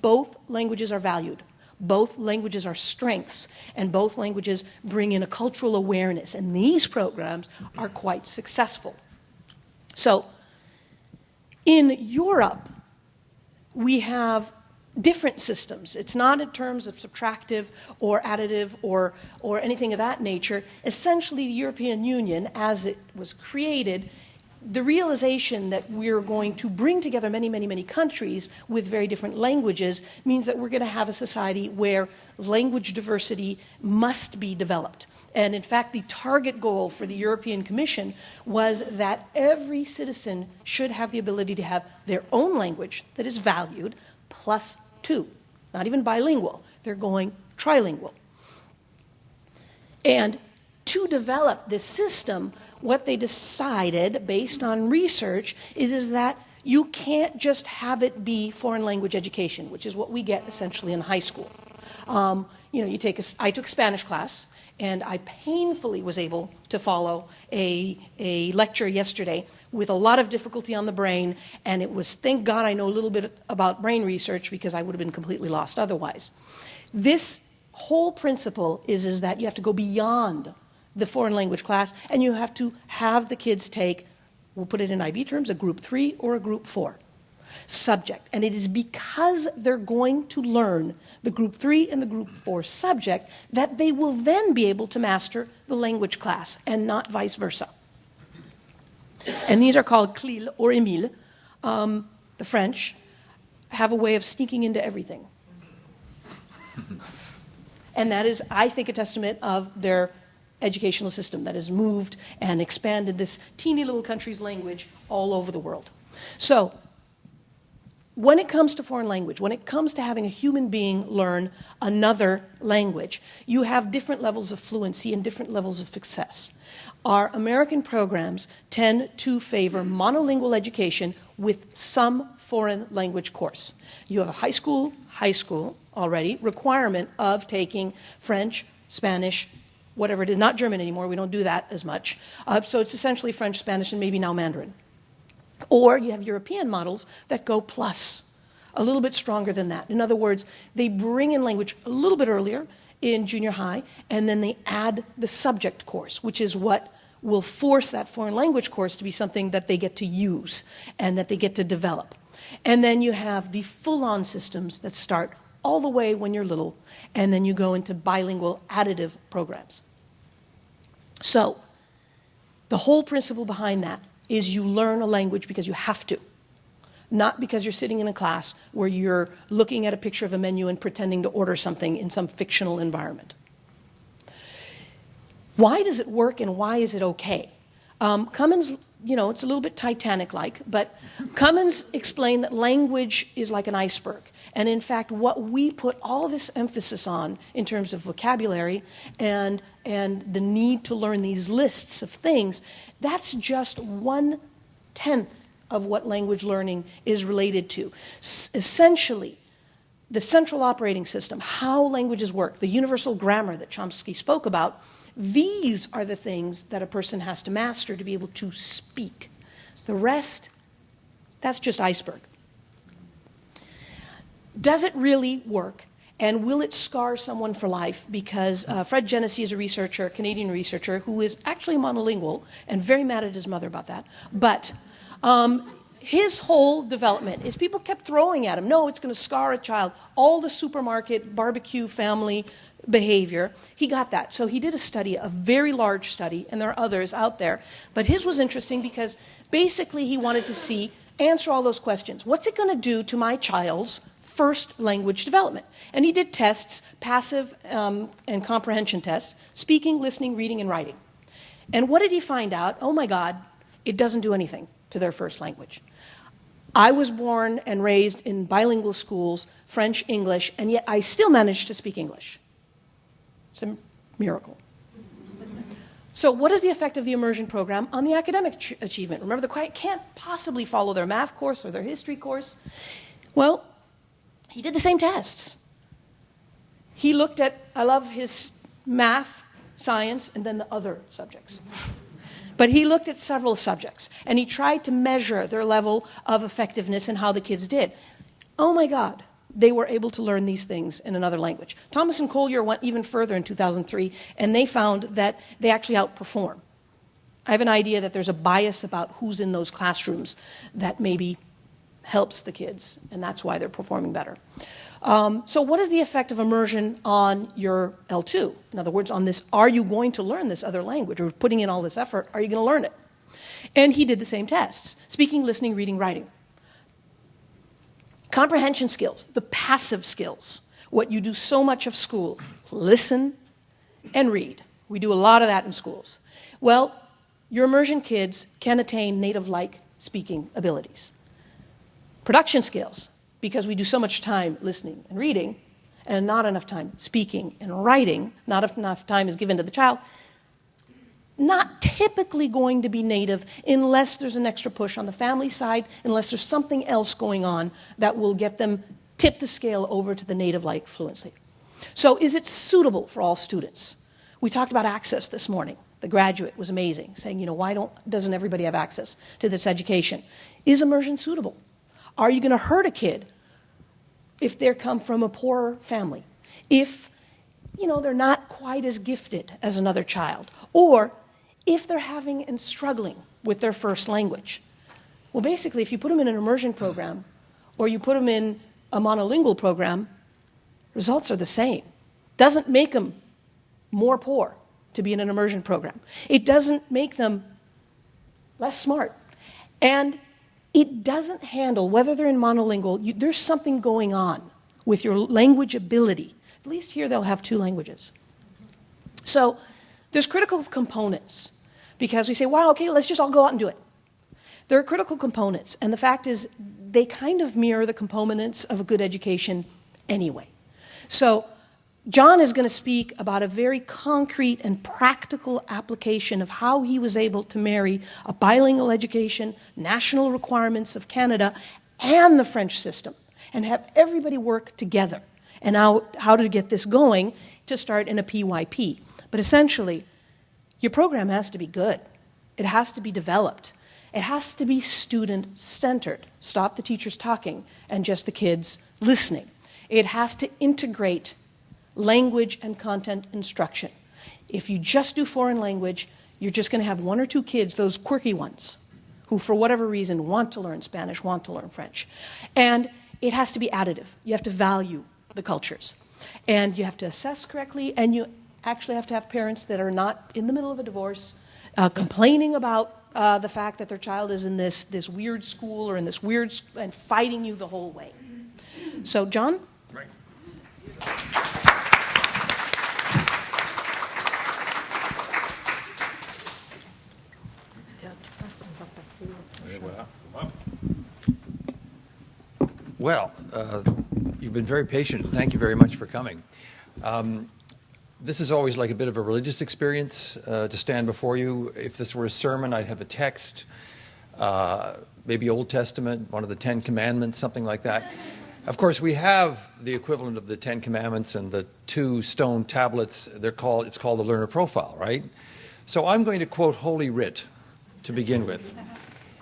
C: Both languages are valued. Both languages are strengths, and both languages bring in a cultural awareness, and these programs are quite successful. So, in Europe, we have different systems. It's not in terms of subtractive or additive or anything of that nature. Essentially, the European Union, as it was created, the realization that we're going to bring together many, many, many countries with very different languages means that we're going to have a society where language diversity must be developed. And in fact, the target goal for the European Commission was that every citizen should have the ability to have their own language that is valued +2, not even bilingual. They're going trilingual. And to develop this system, what they decided, based on research, is that you can't just have it be foreign language education, which is what we get essentially in high school. I took a Spanish class, and I painfully was able to follow a lecture yesterday with a lot of difficulty on the brain, and it was, thank God I know a little bit about brain research, because I would have been completely lost otherwise. This whole principle is that you have to go beyond the foreign language class, and you have to have the kids take, we'll put it in IB terms, a group 3 or a group 4. subject. And it is because they're going to learn the Group 3 and the Group 4 subject that they will then be able to master the language class, and not vice versa. And these are called CLIL or Emile. The French have a way of sneaking into everything. And that is, I think, a testament of their educational system that has moved and expanded this teeny little country's language all over the world. So, when it comes to foreign language, when it comes to having a human being learn another language, you have different levels of fluency and different levels of success. Our American programs tend to favor monolingual education with some foreign language course. You have a high school already requirement of taking French, Spanish, whatever it is, not German anymore, we don't do that as much. So it's essentially French, Spanish, and maybe now Mandarin. Or you have European models that go plus, a little bit stronger than that. In other words, they bring in language a little bit earlier in junior high, and then they add the subject course, which is what will force that foreign language course to be something that they get to use and that they get to develop. And then you have the full-on systems that start all the way when you're little, and then you go into bilingual additive programs. So, the whole principle behind that is you learn a language because you have to, not because you're sitting in a class where you're looking at a picture of a menu and pretending to order something in some fictional environment. Why does it work and why is it okay? Cummins, it's a little bit Titanic-like, but Cummins explained that language is like an iceberg. And in fact, what we put all this emphasis on in terms of vocabulary and the need to learn these lists of things, that's just 1/10 of what language learning is related to. Essentially, the central operating system, how languages work, the universal grammar that Chomsky spoke about, these are the things that a person has to master to be able to speak. The rest, that's just iceberg. Does it really work? And will it scar someone for life? Because Fred Genesee is a researcher, Canadian researcher, who is actually monolingual and very mad at his mother about that. But his whole development is people kept throwing at him, no, it's going to scar a child. All the supermarket, barbecue, family behavior, he got that. So he did a study, a very large study, and there are others out there. But his was interesting because basically he wanted to answer all those questions. What's it going to do to my child's first language development? And he did tests, passive and comprehension tests, speaking, listening, reading, and writing. And what did he find out? Oh my God, it doesn't do anything to their first language. I was born and raised in bilingual schools, French, English, and yet I still managed to speak English. It's a miracle. So what is the effect of the immersion program on the academic achievement? Remember, the can't possibly follow their math course or their history course. Well, he did the same tests. He looked at, I love his math, science, and then the other subjects. But he looked at several subjects, and he tried to measure their level of effectiveness and how the kids did. Oh my God, they were able to learn these things in another language. Thomas and Collier went even further in 2003, and they found that they actually outperform. I have an idea that there's a bias about who's in those classrooms that maybe helps the kids, and that's why they're performing better. So what is the effect of immersion on your L2? In other words, on this, are you going to learn this other language, or putting in all this effort, are you going to learn it? And he did the same tests, speaking, listening, reading, writing. Comprehension skills, the passive skills, what you do so much of school, listen and read. We do a lot of that in schools. Well, your immersion kids can attain native-like speaking abilities. Production skills, because we do so much time listening and reading, and not enough time speaking and writing, not enough time is given to the child, not typically going to be native unless there's an extra push on the family side, unless there's something else going on that will get them, tip the scale over to the native-like fluency. So is it suitable for all students? We talked about access this morning. The graduate was amazing, saying, why doesn't everybody have access to this education? Is immersion suitable? Are you going to hurt a kid if they come from a poorer family? If, they're not quite as gifted as another child? Or if they're having and struggling with their first language? Well, basically, if you put them in an immersion program, or you put them in a monolingual program, results are the same. Doesn't make them more poor to be in an immersion program. It doesn't make them less smart. And it doesn't handle, whether they're in monolingual, there's something going on with your language ability. At least here they'll have 2 languages. So there's critical components, because we say, wow, okay, let's just all go out and do it. There are critical components, and the fact is they kind of mirror the components of a good education anyway. So John is going to speak about a very concrete and practical application of how he was able to marry a bilingual education, national requirements of Canada, and the French system, and have everybody work together, and how to get this going to start in a PYP. But essentially, your program has to be good. It has to be developed. It has to be student-centered. Stop the teachers talking and just the kids listening. It has to integrate language and content instruction. If you just do foreign language, you're just going to have 1 or 2 kids, those quirky ones, who for whatever reason want to learn Spanish, want to learn French. And it has to be additive. You have to value the cultures. And you have to assess correctly, and you actually have to have parents that are not in the middle of a divorce, complaining about the fact that their child is in this weird school or in this weird, and fighting you the whole way. So, John?
D: Right. Well, you've been very patient. Thank you very much for coming. This is always like a bit of a religious experience to stand before you. If this were a sermon, I'd have a text, maybe Old Testament, one of the 10 Commandments, something like that. Of course, we have the equivalent of the 10 Commandments and the 2 stone tablets. It's called the learner profile, right? So I'm going to quote Holy Writ to begin with.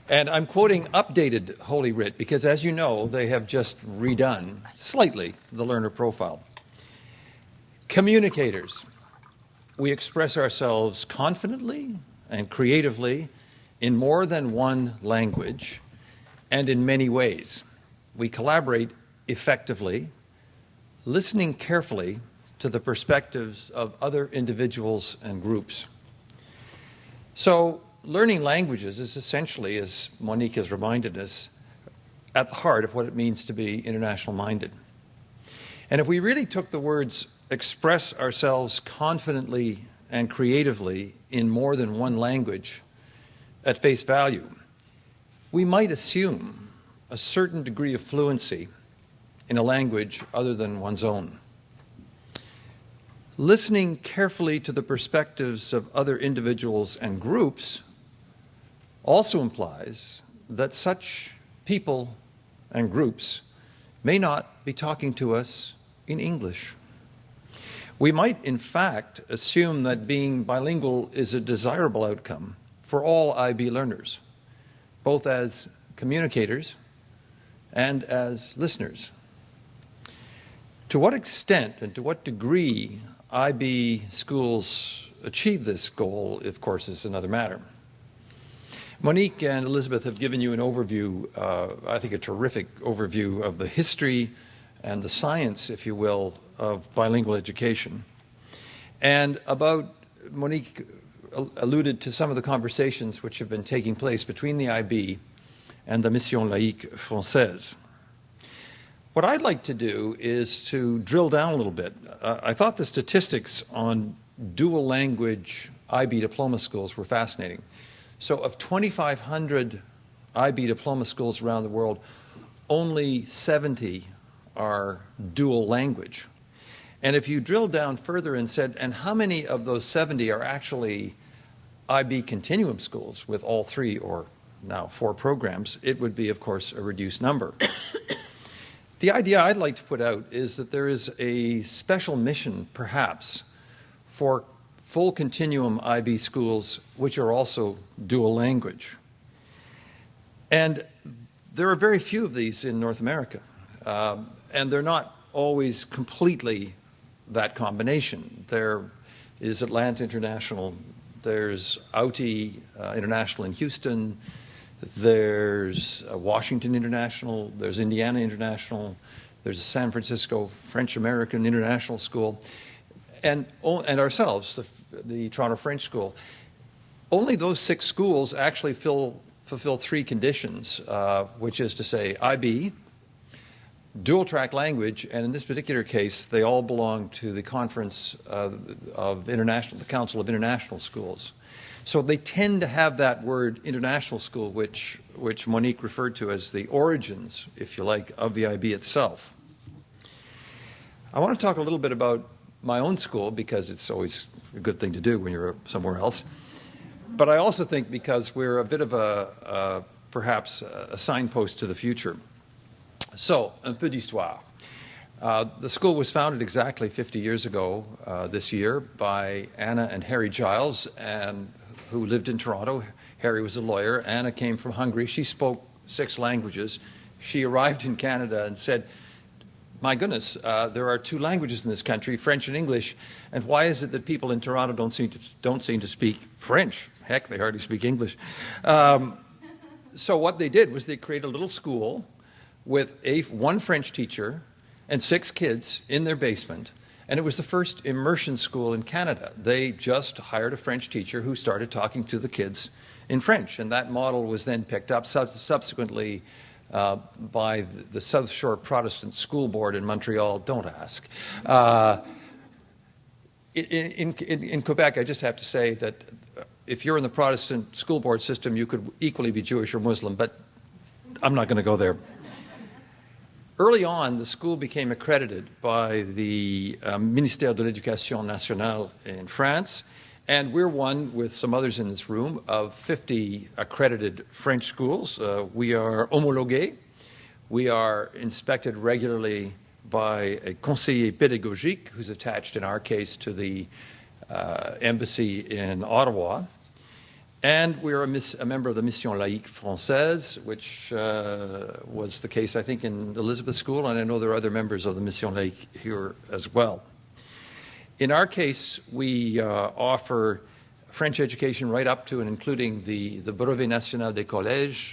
D: And I'm quoting updated Holy Writ because, as you know, they have just redone slightly the learner profile. Communicators. We express ourselves confidently and creatively in more than one language and in many ways. We collaborate effectively, listening carefully to the perspectives of other individuals and groups. So, learning languages is essentially, as Monique has reminded us, at the heart of what it means to be international-minded. And if we really took the words express ourselves confidently and creatively in more than one language at face value, we might assume a certain degree of fluency in a language other than one's own. Listening carefully to the perspectives of other individuals and groups also implies that such people and groups may not be talking to us in English. We might, in fact, assume that being bilingual is a desirable outcome for all IB learners, both as communicators and as listeners. To what extent and to what degree IB schools achieve this goal, of course, is another matter. Monique and Elizabeth have given you an overview, I think a terrific overview of the history and the science, if you will, of bilingual education. And Monique alluded to some of the conversations which have been taking place between the IB and the Mission Laïque Française. What I'd like to do is to drill down a little bit. I thought the statistics on dual language IB diploma schools were fascinating. So of 2,500 IB diploma schools around the world, only 70 are dual language. And if you drill down further and said, and how many of those 70 are actually IB continuum schools with all 3 or now 4 programs, it would be, of course, a reduced number. The idea I'd like to put out is that there is a special mission, perhaps, for full continuum IB schools which are also dual language. And there are very few of these in North America, and they're not always completely that combination. There is Atlanta International, there's Auti International in Houston, There's Washington International, there's Indiana International, there's a San Francisco French-American International School, and ourselves, the Toronto French School. Only those 6 schools actually fulfill 3 conditions, which is to say IB, dual-track language, and in this particular case, they all belong to the Conference of International, the Council of International Schools. So they tend to have that word international school, which Monique referred to as the origins, if you like, of the IB itself. I want to talk a little bit about my own school, because it's always a good thing to do when you're somewhere else. But I also think because we're a bit of perhaps a signpost to the future. So, un peu d'histoire. The school was founded exactly 50 years ago this year by Anna and Harry Giles, who lived in Toronto. Harry was a lawyer. Anna came from Hungary. She spoke 6 languages. She arrived in Canada and said, my goodness, there are 2 languages in this country, French and English, and why is it that people in Toronto don't seem to speak French? Heck, they hardly speak English. So what they did was they created a little school with one French teacher and 6 kids in their basement, and it was the first immersion school in Canada. They just hired a French teacher who started talking to the kids in French, and that model was then picked up subsequently by the South Shore Protestant School Board in Montreal. Don't ask. In Quebec, I just have to say that if you're in the Protestant school board system, you could equally be Jewish or Muslim, but I'm not going to go there. Early on, the school became accredited by the Ministère de l'Éducation nationale in France, and we're one, with some others in this room, of 50 accredited French schools. We are homologués. We are inspected regularly by a conseiller pédagogique, who's attached in our case to the embassy in Ottawa. And we're a member of the Mission Laïque Française, which was the case, I think, in Elizabeth School, and I know there are other members of the Mission Laïque here as well. In our case, we offer French education right up to and including the Brevet National des Collèges,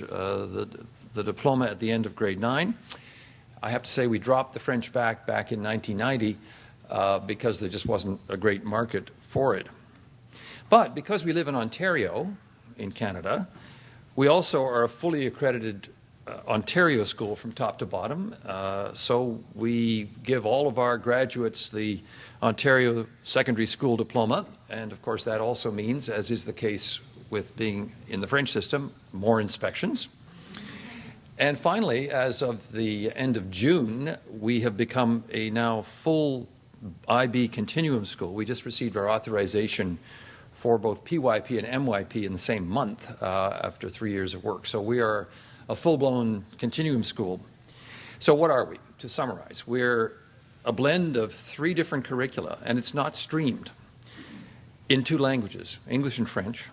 D: the diploma at the end of grade 9. I have to say we dropped the French back in 1990 because there just wasn't a great market for it. But because we live in Ontario, in Canada, we also are a fully accredited Ontario school from top to bottom. So we give all of our graduates the Ontario Secondary School Diploma. And of course, that also means, as is the case with being in the French system, more inspections. And finally, as of the end of June, we have become a now full IB continuum school. We just received our authorization for both PYP and MYP in the same month after 3 years of work. So we are a full-blown continuum school. So what are we, to summarize? We're a blend of 3 different curricula, and it's not streamed, in 2 languages, English and French.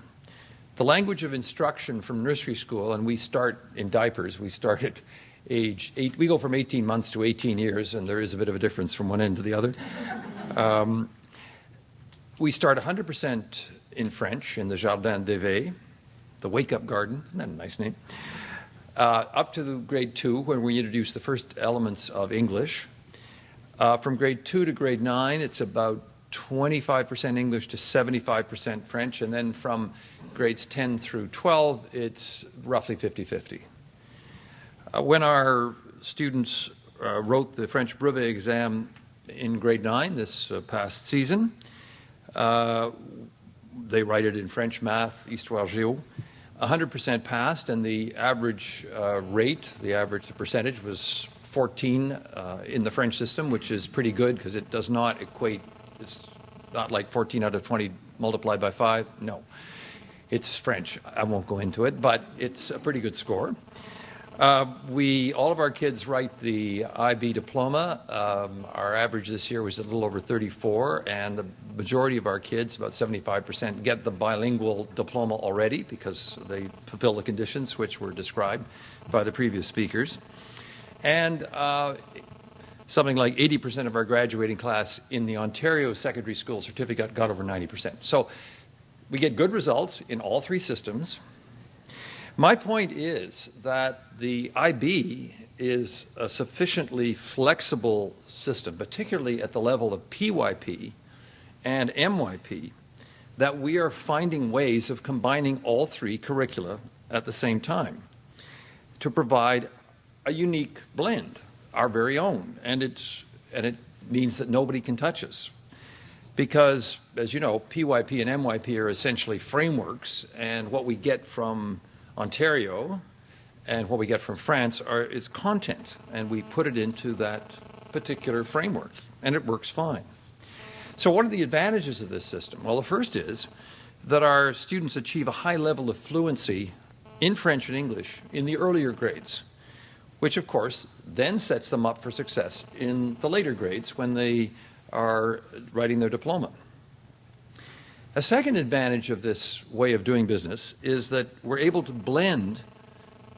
D: The language of instruction from nursery school, and we start in diapers, we start at age 8, we go from 18 months to 18 years, and there is a bit of a difference from one end to the other. We start 100% in French in the Jardin d'Éveil, the wake-up garden, isn't that a nice name? Up to the grade 2, when we introduce the first elements of English. From grade 2 to grade 9, it's about 25% English to 75% French, and then from grades 10 through 12, it's roughly 50-50. When our students wrote the French brevet exam in grade 9 this past season, they write it in French, math, histoire, géo. 100% passed, and the average rate, the average percentage was 14 in the French system, which is pretty good because it does not equate, it's not like 14 out of 20 multiplied by 5. No, it's French. I won't go into it, but it's a pretty good score. All of our kids write the IB diploma. Our average this year was a little over 34, and the majority of our kids, about 75%, get the bilingual diploma already because they fulfill the conditions which were described by the previous speakers. And something like 80% of our graduating class in the Ontario Secondary School Certificate got over 90%. So we get good results in all 3 systems. My point is that the IB is a sufficiently flexible system, particularly at the level of PYP and MYP, that we are finding ways of combining all three curricula at the same time to provide a unique blend, our very own, and it means that nobody can touch us. Because, as you know, PYP and MYP are essentially frameworks, and what we get from Ontario and what we get from France is content, and we put it into that particular framework, and it works fine. So what are the advantages of this system? Well, the first is that our students achieve a high level of fluency in French and English in the earlier grades, which of course then sets them up for success in the later grades when they are writing their diploma. A second advantage of this way of doing business is that we're able to blend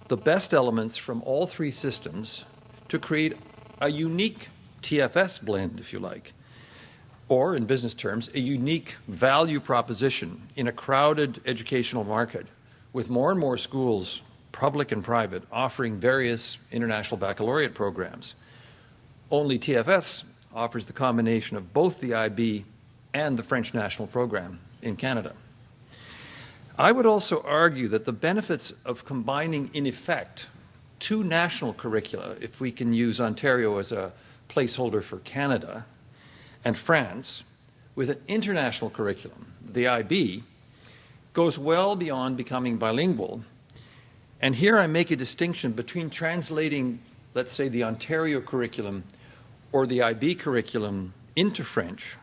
D: the best elements from all three systems to create a unique TFS blend, if you like, or in business terms, a unique value proposition in a crowded educational market with more and more schools, public and private, offering various international baccalaureate programs. Only TFS offers the combination of both the IB and the French national program in Canada. I would also argue that the benefits of combining, in effect, two national curricula, if we can use Ontario as a placeholder for Canada, and France, with an international curriculum, the IB, goes well beyond becoming bilingual. And here I make a distinction between translating, let's say, the Ontario curriculum or the IB curriculum into French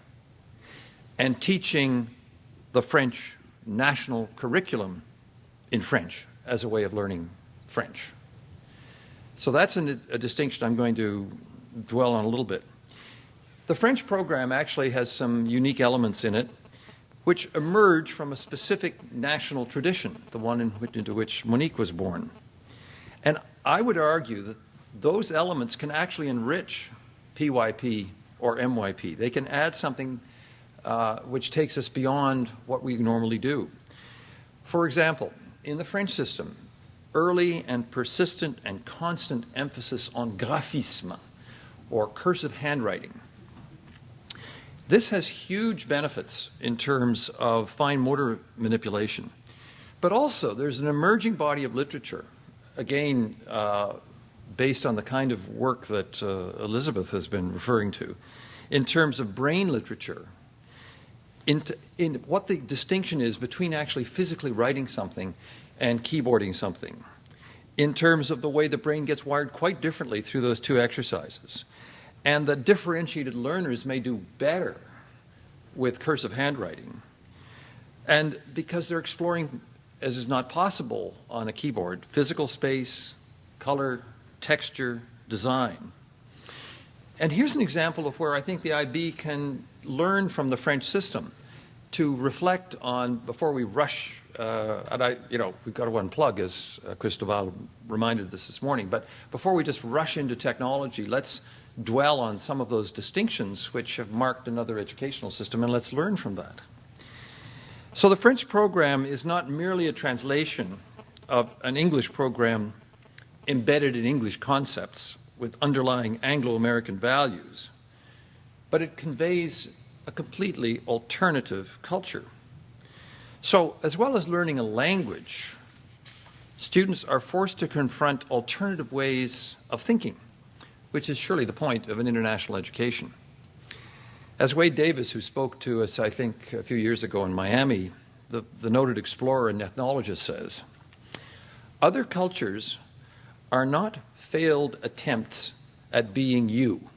D: and teaching the French national curriculum in French as a way of learning French. So that's a distinction I'm going to dwell on a little bit. The French program actually has some unique elements in it which emerge from a specific national tradition, the one into which Monique was born. And I would argue that those elements can actually enrich PYP or MYP. They can add something which takes us beyond what we normally do. For example, in the French system, early and persistent and constant emphasis on graphisme, or cursive handwriting. This has huge benefits in terms of fine motor manipulation. But also, there's an emerging body of literature, again, based on the kind of work that Elizabeth has been referring to, in terms of brain literature, in what the distinction is between actually physically writing something and keyboarding something, in terms of the way the brain gets wired quite differently through those two exercises. And that differentiated learners may do better with cursive handwriting. And because they're exploring, as is not possible on a keyboard, physical space, color, texture, design. And here's an example of where I think the IB can learn from the French system to reflect on, before we rush, and we've got to unplug, as Cristobal reminded us this morning, but before we just rush into technology, let's dwell on some of those distinctions which have marked another educational system, and let's learn from that. So the French program is not merely a translation of an English program embedded in English concepts with underlying Anglo-American values, but it conveys a completely alternative culture. So, as well as learning a language, students are forced to confront alternative ways of thinking, which is surely the point of an international education. As Wade Davis, who spoke to us, I think, a few years ago in Miami, the noted explorer and ethnologist, says, "Other cultures are not failed attempts at being you."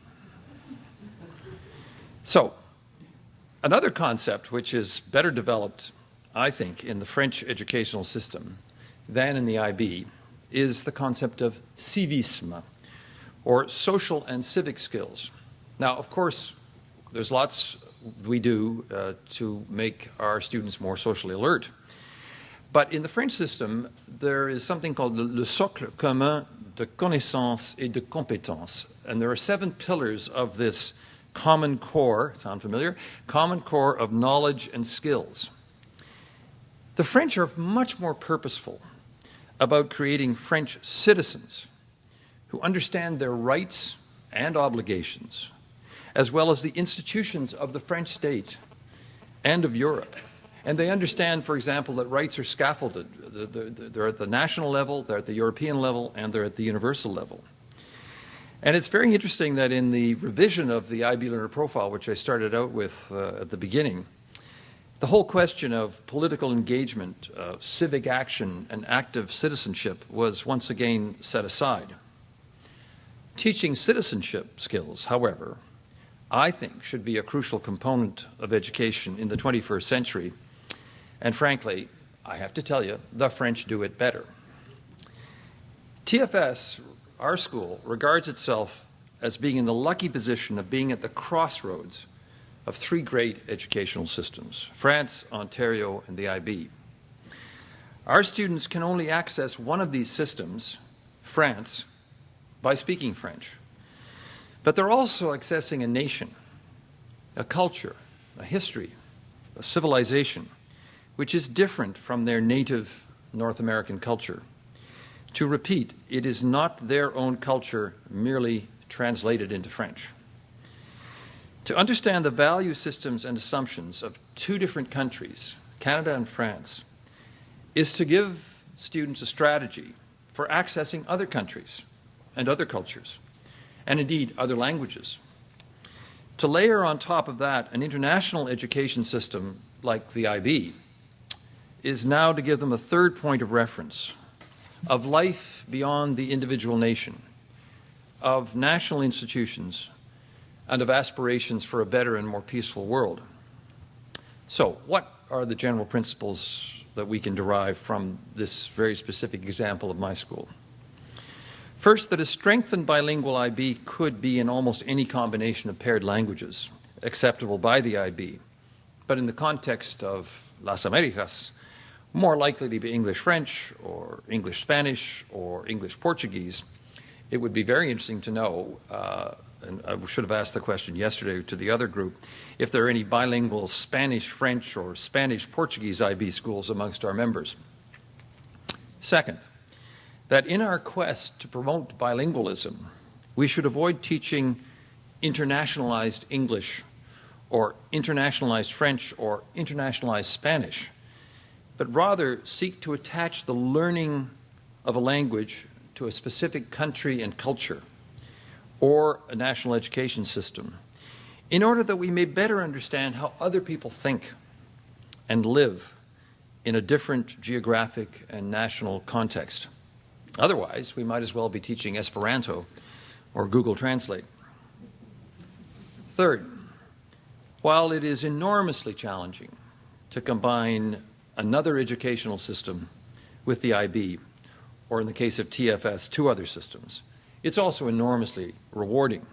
D: So, another concept which is better developed, I think, in the French educational system than in the IB is the concept of civisme, or social and civic skills. Now, of course, there's lots we do to make our students more socially alert. But in the French system, there is something called le socle commun de connaissance et de compétence. And there are 7 pillars of this common core, sound familiar? Common core of knowledge and skills. The French are much more purposeful about creating French citizens who understand their rights and obligations, as well as the institutions of the French state and of Europe. And they understand, for example, that rights are scaffolded. They're at the national level, they're at the European level, and they're at the universal level. And it's very interesting that in the revision of the IB Learner Profile, which I started out with at the beginning, the whole question of political engagement, civic action, and active citizenship was once again set aside. Teaching citizenship skills, however, I think should be a crucial component of education in the 21st century. And frankly, I have to tell you, the French do it better. TFS, our school, regards itself as being in the lucky position of being at the crossroads of three great educational systems: France, Ontario, and the IB. Our students can only access one of these systems, France, by speaking French. But they're also accessing a nation, a culture, a history, a civilization, which is different from their native North American culture. To repeat, it is not their own culture merely translated into French. To understand the value systems and assumptions of two different countries, Canada and France, is to give students a strategy for accessing other countries and other cultures, and indeed other languages. To layer on top of that an international education system like the IB is now to give them a third point of reference of life beyond the individual nation, of national institutions, and of aspirations for a better and more peaceful world. So, what are the general principles that we can derive from this very specific example of my school? First, that a strengthened bilingual IB could be in almost any combination of paired languages acceptable by the IB, but in the context of Las Americas, more likely to be English-French or English-Spanish or English-Portuguese. It would be very interesting to know, and I should have asked the question yesterday to the other group, if there are any bilingual Spanish-French or Spanish-Portuguese IB schools amongst our members. Second, that in our quest to promote bilingualism, we should avoid teaching internationalized English or internationalized French or internationalized Spanish, but rather seek to attach the learning of a language to a specific country and culture or a national education system in order that we may better understand how other people think and live in a different geographic and national context. Otherwise, we might as well be teaching Esperanto or Google Translate. Third, while it is enormously challenging to combine another educational system with the IB, or in the case of TFS, two other systems, it's also enormously rewarding.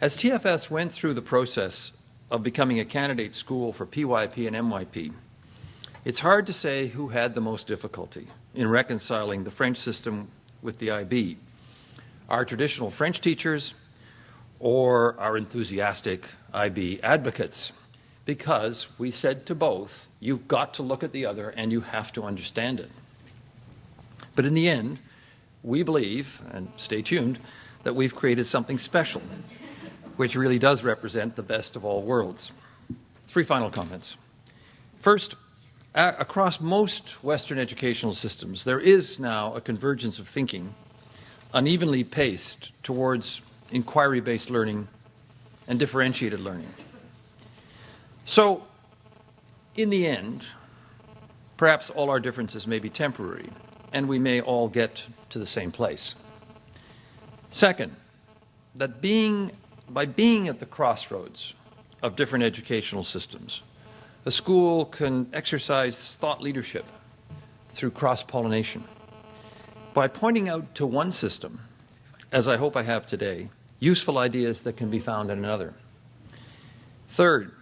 D: As TFS went through the process of becoming a candidate school for PYP and MYP, it's hard to say who had the most difficulty in reconciling the French system with the IB, our traditional French teachers or our enthusiastic IB advocates, because we said to both, you've got to look at the other and you have to understand it. But in the end, we believe, and stay tuned, that we've created something special, which really does represent the best of all worlds. Three final comments. First, across most Western educational systems, there is now a convergence of thinking, unevenly paced towards inquiry-based learning and differentiated learning. So, in the end, perhaps all our differences may be temporary, and we may all get to the same place. Second, that by being at the crossroads of different educational systems, a school can exercise thought leadership through cross-pollination. By pointing out to one system, as I hope I have today, useful ideas that can be found in another. Third,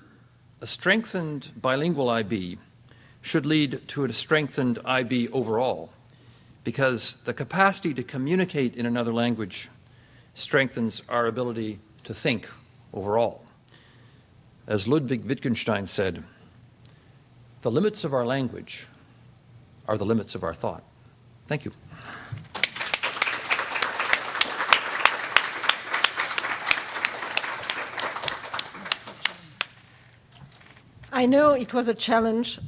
D: a strengthened bilingual IB should lead to a strengthened IB overall, because the capacity to communicate in another language strengthens our ability to think overall. As Ludwig Wittgenstein said, the limits of our language are the limits of our thought. Thank you.
B: I know it was a challenge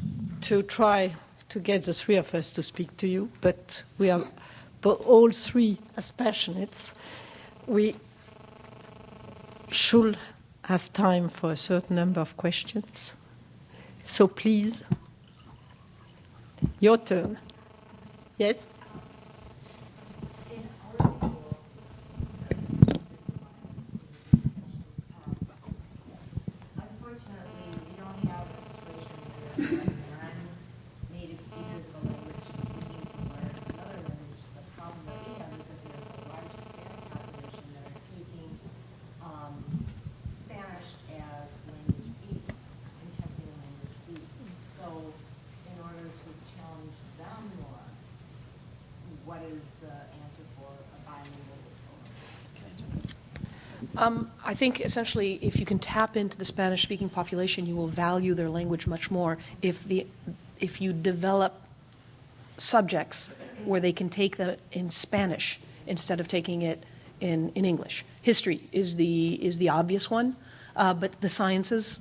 B: to try to get the three of us to speak to you, but we are all three as passionates. We should have time for a certain number of questions. So please, your turn. Yes?
E: Unfortunately, we don't have a situation where non-native speakers of a language seeking to learn another language. The problem that we have is that there's a large Hispanic population that are taking Spanish as language B and testing language B. So in order to challenge them more, what is the answer for a bilingual diploma?
C: I think essentially if you can tap into the Spanish-speaking population, you will value their language much more if you develop subjects where they can take that in Spanish instead of taking it in English. History is the obvious one, but the sciences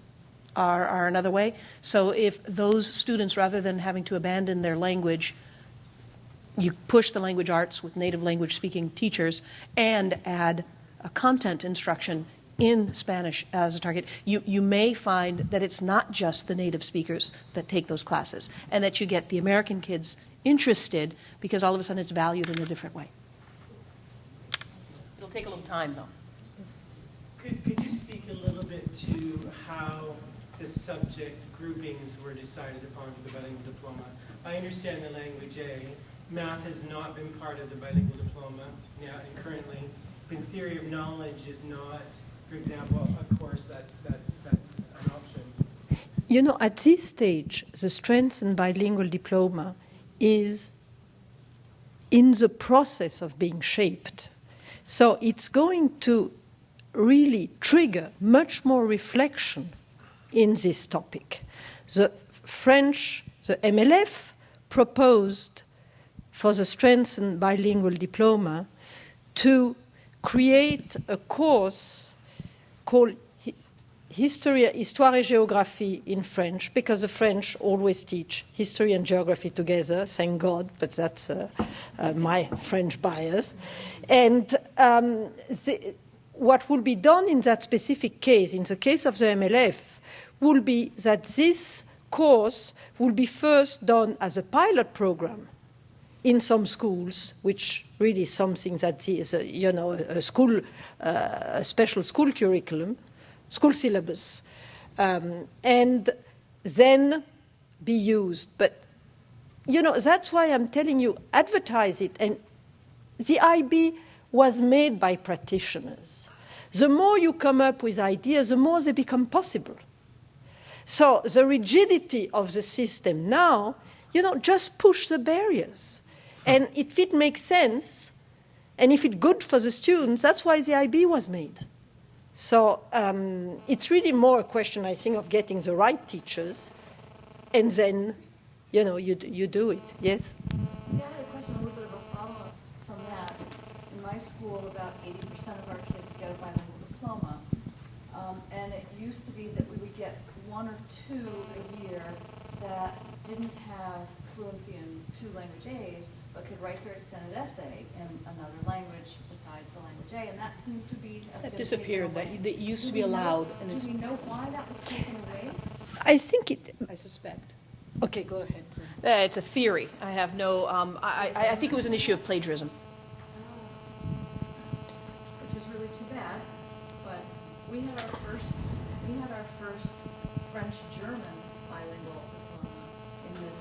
C: are another way. So if those students, rather than having to abandon their language, you push the language arts with native language speaking teachers and add a content instruction in Spanish as a target, you may find that it's not just the native speakers that take those classes, and that you get the American kids interested because all of a sudden it's valued in a different way. It'll take a little time, though.
F: Could you speak a little bit to how the subject groupings were decided upon for the bilingual diploma? I understand the language A. Math has not been part of the bilingual diploma now and currently. And theory of knowledge is not, for example, a course that's an option.
B: You know, at this stage, the strengthened bilingual diploma is in the process of being shaped. So it's going to really trigger much more reflection in this topic. The MLF proposed for the strengthened bilingual diploma to create a course called Histoire et Géographie in French, because the French always teach history and geography together, thank God, but that's my French bias. And what will be done in that specific case, in the case of the MLF, will be that this course will be first done as a pilot program in some schools, which really is something that is, a special school curriculum, school syllabus, and then be used. But, that's why I'm telling you, advertise it. And the IB was made by practitioners. The more you come up with ideas, the more they become possible. So the rigidity of the system now, just push the barriers. And if it makes sense, and if it's good for the students, that's why the IB was made. So it's really more a question, I think, of getting the right teachers, and then, you do it. Yes?
G: Yeah, I had a question, a little bit of a follow-up from that. In my school, about 80% of our kids get a bilingual diploma. And it used to be that we would get one or two a year that didn't have fluency in two language A's, but could write their extended essay in another language besides the language A, and that seemed to be...
C: That disappeared. That used to be allowed.
G: Do we know why that was taken away?
B: I think it...
C: I suspect.
B: Okay, go ahead.
C: It's a theory. I have no... I think it was an issue of plagiarism.
G: Which is really too bad, but we had our first French-German bilingual diploma in this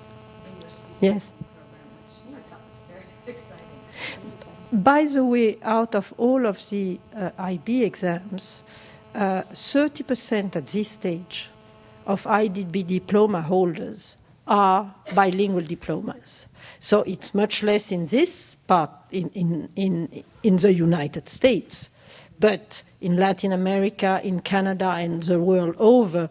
G: English-speaking
B: Yes.
G: program, which I thought was very exciting.
B: By the way, out of all of the IB exams, 30% at this stage of IB diploma holders are bilingual diplomas. So it's much less in this part in the United States. But in Latin America, in Canada, and the world over,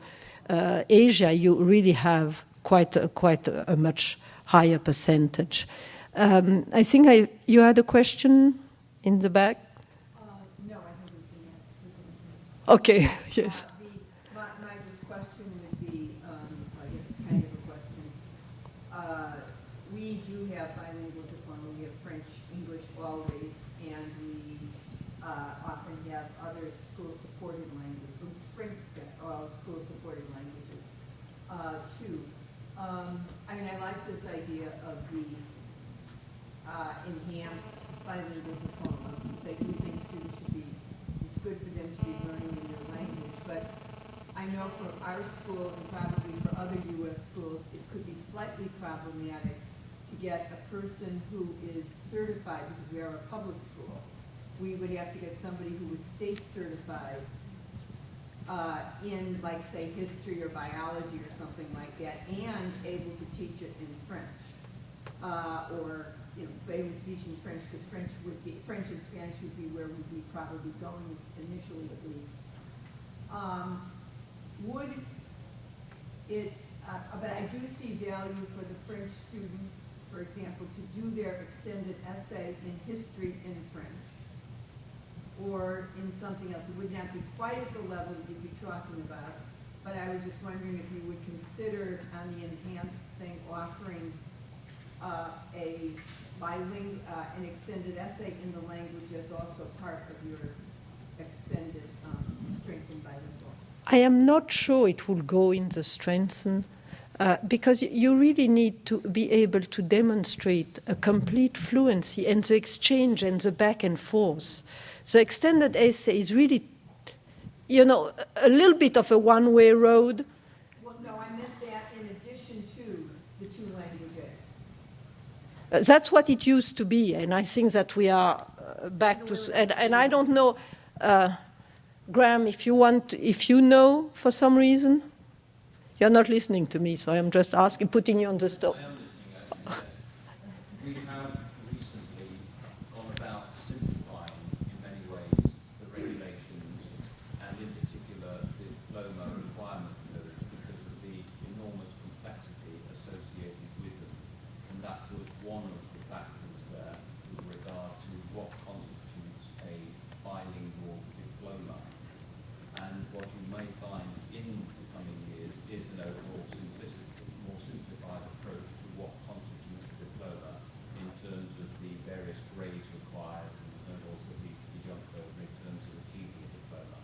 B: Asia, you really have quite a much higher percentage. I think you had a question in the back?
G: No, I haven't seen it.
B: Okay, yes.
H: My just question would be, I guess kind of a question. We do have bilingual diploma. We have French, English always, and we often have other school-supported languages, school-supported languages too. I mean, I like this idea of the enhanced bilingual diploma. I do think students should be, it's good for them to be learning in their language, but I know for our school and probably for other U.S. schools, it could be slightly problematic to get a person who is certified, because we are a public school. We would have to get somebody who was state certified in, like, say, history or biology or something like that, and able to teach it in French. Or, you know, able to teach in French, because French and Spanish would be where we'd be probably going initially at least. But I do see value for the French student, for example, to do their extended essay in history in French, or in something else. It would not be quite at the level that you'd be talking about, but I was just wondering if you would consider on the enhanced thing offering an extended essay in the language as also part of your extended strength in bilingual.
B: I am not sure it will go in the strengthen, because you really need to be able to demonstrate a complete fluency and the exchange and the back and forth. The extended essay is really, you know, a little bit of a one-way road.
H: Well, no, I meant that in addition to the two languages.
B: That's what it used to be, and I think that we are back to. And I don't know, Graham, if you know for some reason, you're not listening to me, so I'm just asking, putting you on the spot.
I: I am listening, actually, yes. We have recently gone about simplifying, in many ways, the regulations, and in particular, the diploma requirement codes, because of the enormous complexity associated with them. And that was one of the factors there with regard to what constitutes a bilingual diploma. And what you may find in the coming years is an overall more simplified approach to what constitutes a diploma in terms of the various grades required and also the jump over in terms of achieving a diploma.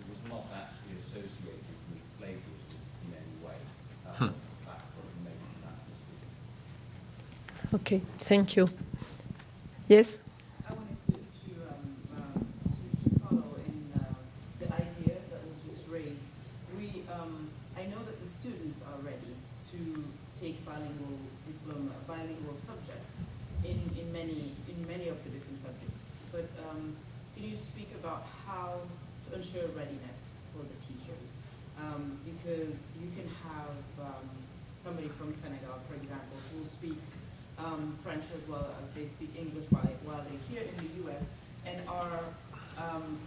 I: It was not actually associated with plagiarism in any way. That was the factor in making that decision.
B: Okay, thank you. Yes?
J: I wanted to follow in the idea that was just raised. I know that the students are ready to take bilingual subjects in many of the different subjects. But can you speak about how to ensure readiness for the teachers? Because you can have somebody from Senegal, for example, who speaks French as well as they speak English while they're here in the U.S. and are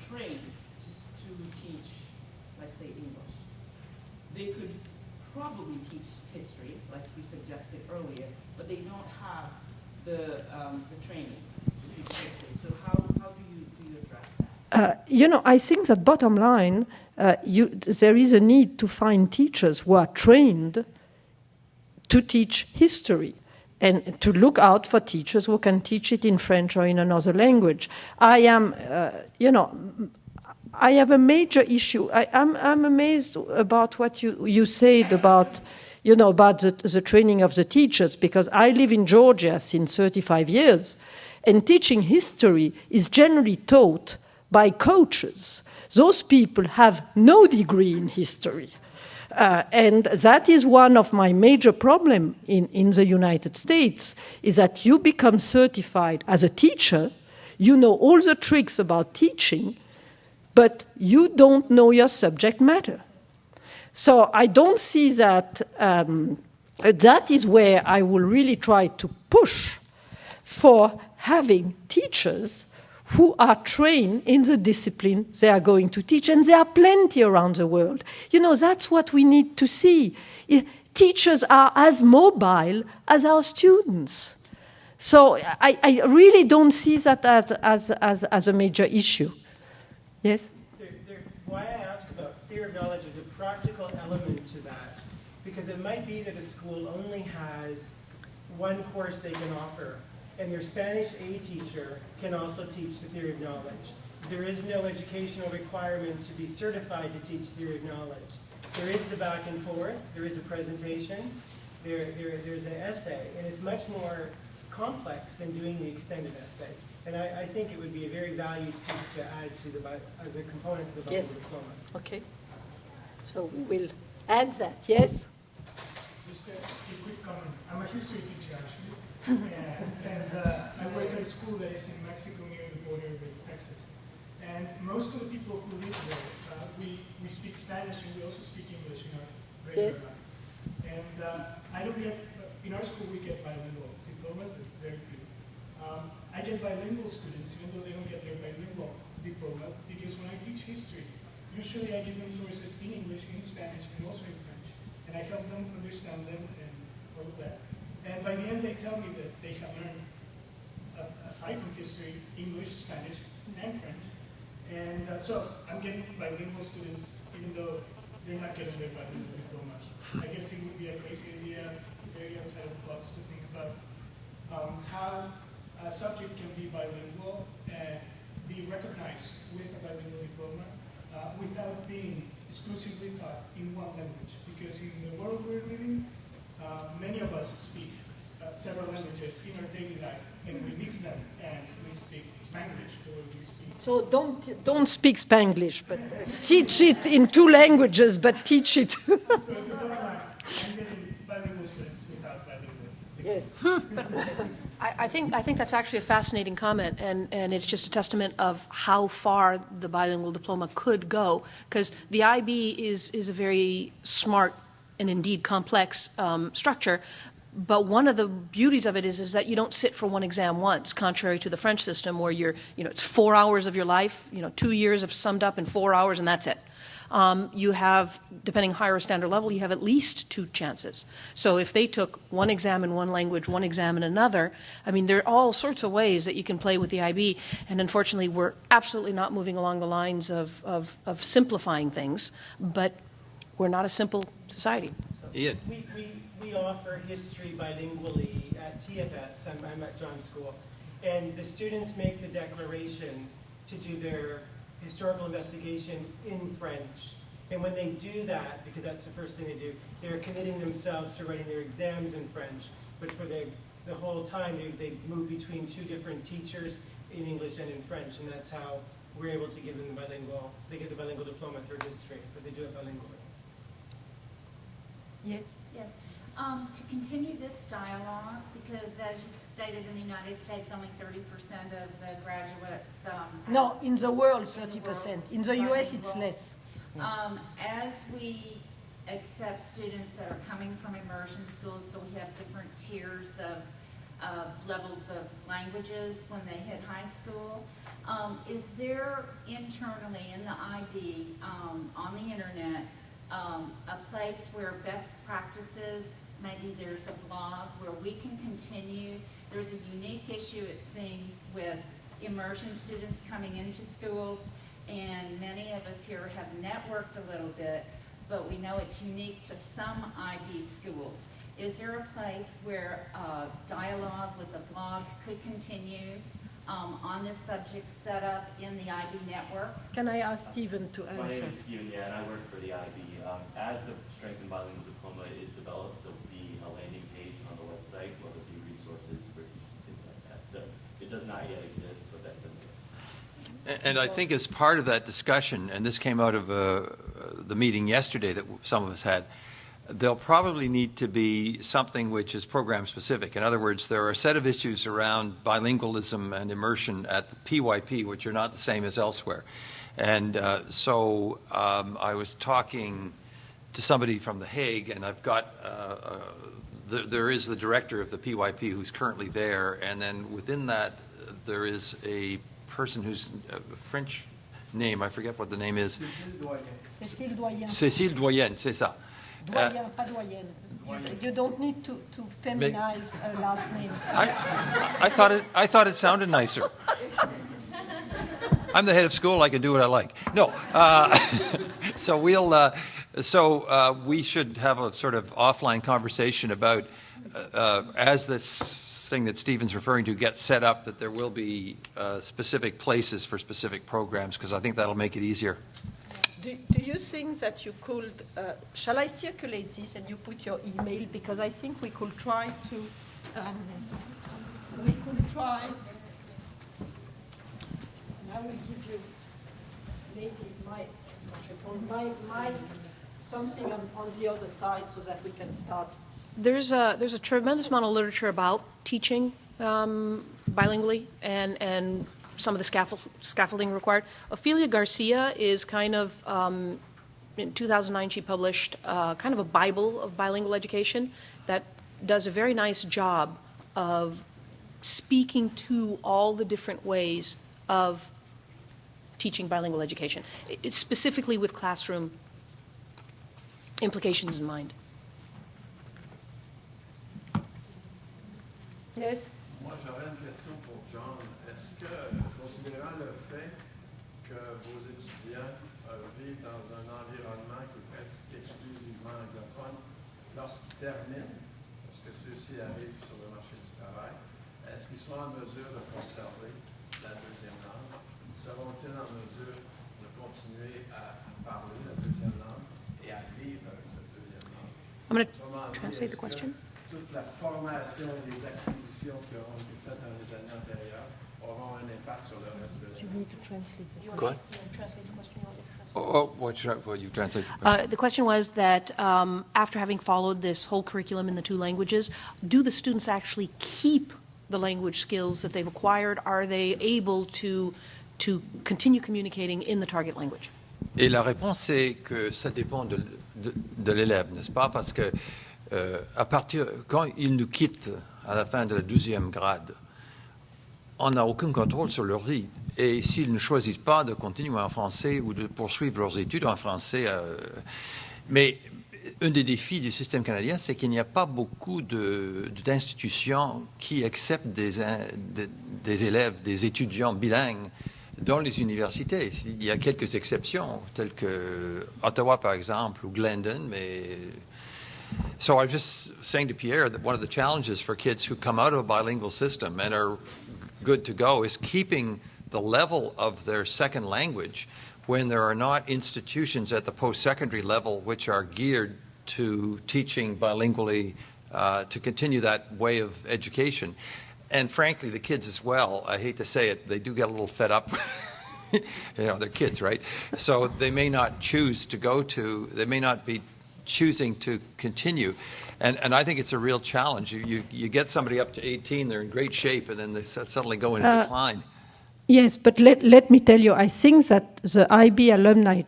J: trained to teach, let's say, English. They could probably teach history, like you suggested earlier, but they don't have the training to teach history. So how do you address that?
B: You know, I think that bottom line, there is a need to find teachers who are trained to teach history, and to look out for teachers who can teach it in French or in another language. I am, I have a major issue. I'm amazed about what you said about, about the training of the teachers, because I live in Georgia since 35 years, and teaching history is generally taught by coaches. Those people have no degree in history. And that is one of my major problems in the United States, is that you become certified as a teacher, you know all the tricks about teaching, but you don't know your subject matter. So I don't see that, that is where I will really try to push for having teachers who are trained in the discipline they are going to teach. And there are plenty around the world. That's what we need to see. Teachers are as mobile as our students. So I really don't see that as a major issue. Yes?
F: Why I ask about theory of knowledge is a practical element to that, because it might be that a school only has one course they can offer, and their Spanish A teacher can also teach the theory of knowledge. There is no educational requirement to be certified to teach theory of knowledge. There is the back and forth, there is a presentation, there's an essay, and it's much more complex than doing the extended essay. And I think it would be a very valued piece to add to as a component to the bilingual diploma.
B: Okay. So we will add that, yes?
K: Just a quick comment. I'm a history teacher, actually. and I work at a school that is in Mexico near the border with Texas. And most of the people who live there, we speak Spanish and we also speak English in our regular life. And I don't get, in our school we get bilingual diplomas, but very few. I get bilingual students, even though they don't get their bilingual diploma, because when I teach history, usually I give them sources in English, in Spanish, and also in French. And I help them understand them and all of that. And by the end, they tell me that they have learned, aside from history, English, Spanish, and French. And so I'm getting bilingual students, even though they're not getting their bilingual diploma. I guess it would be a crazy idea, very outside of the box, to think about how a subject can be bilingual and be recognized with a bilingual diploma without being exclusively taught in one language. Because in the world we're living, many of us speak several languages in our daily life, and we mix them, and we speak Spanglish, or we speak...
B: So don't speak Spanglish, but teach it in 2 languages, but teach it.
K: So the bottom line, I'm getting bilingual students without bilingual.
B: Yes.
C: I think that's actually a fascinating comment, and it's just a testament of how far the bilingual diploma could go, because the IB is a very smart and indeed complex structure. But one of the beauties of it is that you don't sit for one exam once, contrary to the French system where it's 4 hours of your life, 2 years of summed up in 4 hours, and that's it. You have, depending higher standard level, you have at least 2 chances. So if they took one exam in one language, one exam in another, I mean, there are all sorts of ways that you can play with the IB. And unfortunately, we're absolutely not moving along the lines of simplifying things, but we're not a simple society.
D: Ian.
F: We offer history bilingually at TFS. I'm at John's school. And the students make the declaration to do their historical investigation in French. And when they do that, because that's the first thing they do, they're committing themselves to writing their exams in French. But for the whole time, they move between 2 different teachers in English and in French. And that's how we're able to give them the bilingual. They get the bilingual diploma through history, but they do it bilingually.
B: Yes.
E: Yes. To continue this dialogue, because as you stated, in the United States, only 30% of the graduates...
B: No, in the world, 30%. In the US, it's less.
E: As we accept students that are coming from immersion schools, so we have different tiers of levels of languages when they hit high school, is there internally in the IB, on the internet, a place where best practices, maybe there's a blog where we can continue? There's a unique issue, it seems, with immersion students coming into schools, and many of us here have networked a little bit, but we know it's unique to some IB schools. Is there a place where dialogue with a blog could continue on this subject set up in the IB network?
B: Can I ask Stephen to answer?
L: My name is Stephen, and I work for the IB. As the Strengthened Bilingual Diploma is developed, there will be a landing page on the website where there will be resources for things like that. So it does not yet exist, but that's in there.
D: And I think as part of that discussion, and this came out of the meeting yesterday that some of us had, there'll probably need to be something which is program specific. In other words, there are a set of issues around bilingualism and immersion at the PYP, which are not the same as elsewhere. And so I was talking to somebody from The Hague, and I've got, there is the director of the PYP who's currently there, and then within that there is a person who's a French name, I forget what the name is.
B: Cécile Doyen.
D: Cécile Doyen, c'est ça.
B: Doyen, pas doyenne. You don't need to feminize a last name.
D: I thought it sounded nicer. I'm the head of school. I can do what I like. No, so we should have a sort of offline conversation about as this thing that Stephen's referring to gets set up, that there will be specific places for specific programs, because I think that'll make it easier.
B: Do you think that you could, shall I circulate this and you put your email? Because I think we could try to, and I will give you maybe my something on the other side so that we can start.
C: There's a tremendous amount of literature about teaching bilingually and some of the scaffolding required. Ophelia Garcia is kind of, in 2009 she published kind of a Bible of bilingual education that does a very nice job of speaking to all the different ways of teaching bilingual education, it's specifically with classroom implications in mind.
B: Yes?
M: Moi, j'aurais une question pour John. Est-ce que, considérant le fait que vos étudiants vivent dans un environnement qui est presque exclusivement anglophone, lorsqu'ils terminent, parce que ceux-ci arrivent sur le marché du travail, est-ce qu'ils sont en mesure de conserver la deuxième langue? Seront-ils en mesure de continuer à parler la deuxième langue et à vivre avec cette deuxième langue?
C: I'm going to translate the question.
M: Toute la formation et les acquisitions qui auront été faites dans les années antérieures auront un impact sur le reste de
B: You need to translate it.
D: Go ahead.
C: Translate the question.
D: What you translate?
C: The question was that after having followed this whole curriculum in the two languages, do the students actually keep the language skills that they've acquired? Are they able to continue communicating in the target language?
D: Et la réponse est que ça dépend de l'élève, n'est-ce pas? Parce que quand il nous quitte à la fin de la 12e grade, on n'a aucun contrôle sur leur vie. Et s'ils ne choisissent pas de continuer en français ou de poursuivre leurs études en français, mais un des défis du système canadien, c'est qu'il n'y a pas beaucoup d'institutions qui acceptent des élèves, des étudiants bilingues dans les universités. Il y a quelques exceptions, telles que Ottawa, par exemple, ou Glendon, mais... So I was just saying to Pierre that one of the challenges for kids who come out of a bilingual system and are good to go is keeping the level of their second language when there are not institutions at the post-secondary level which are geared to teaching bilingually to continue that way of education. And frankly, the kids as well, I hate to say it, they do get a little fed up. You know, they're kids, right? So they may not choose to go to, they may not be choosing to continue. And I think it's a real challenge. You get somebody up to 18, they're in great shape, and then they suddenly go into decline.
B: Yes, but let me tell you, I think that the IB alumni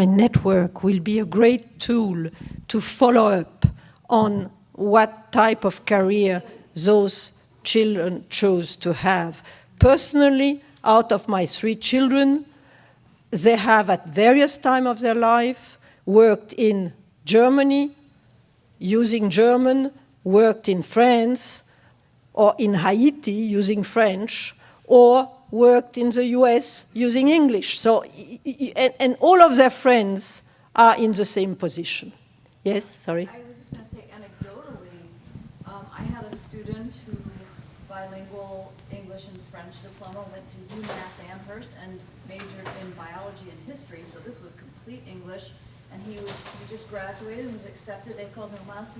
B: network will be a great tool to follow up on what type of career those children chose to have. Personally, out of my 3 children, they have at various times of their life worked in Germany using German, worked in France, or in Haiti using French, or worked in the US using English. So, and all of their friends are in the same position. Yes, sorry?
G: I was just going to say, anecdotally, I had a student who, bilingual English and French diploma, went to UMass Amherst and majored in biology and history, so this was complete English. And he just graduated and was accepted. They called him last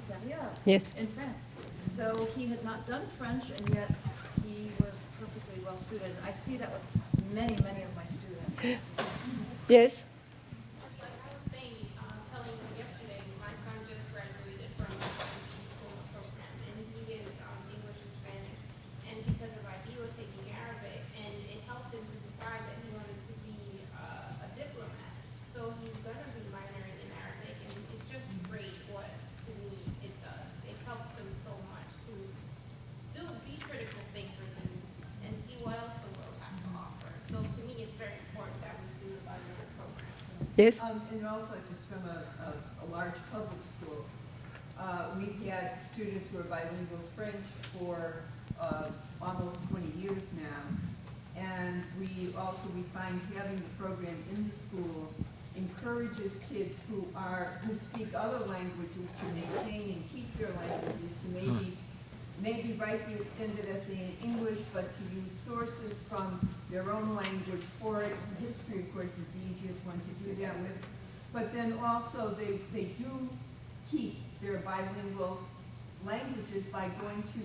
B: Yes.
G: in France. So he had not done French, and yet he was perfectly well suited. I see that with many, many of my students.
B: Yes?
N: Like I was saying, telling you yesterday, my son just graduated from the diploma program, and he did English and Spanish. And because of he was taking Arabic, and it helped him to decide that he wanted to be a diplomat. So he's going to be minoring in Arabic, and it's just great what, to me, it does. It helps them so much to be critical thinkers and see what else the world has to offer. So to me, it's very important that we do the bilingual program.
B: Yes?
H: And also, just from a large public school. We've had students who are bilingual French for almost 20 years now. And we find having the program in the school encourages kids who speak other languages to maintain and keep their languages, to maybe write the extended essay in English, but to use sources from their own language for it. History, of course, is the easiest one to do that with. But then also they do keep their bilingual languages by going to,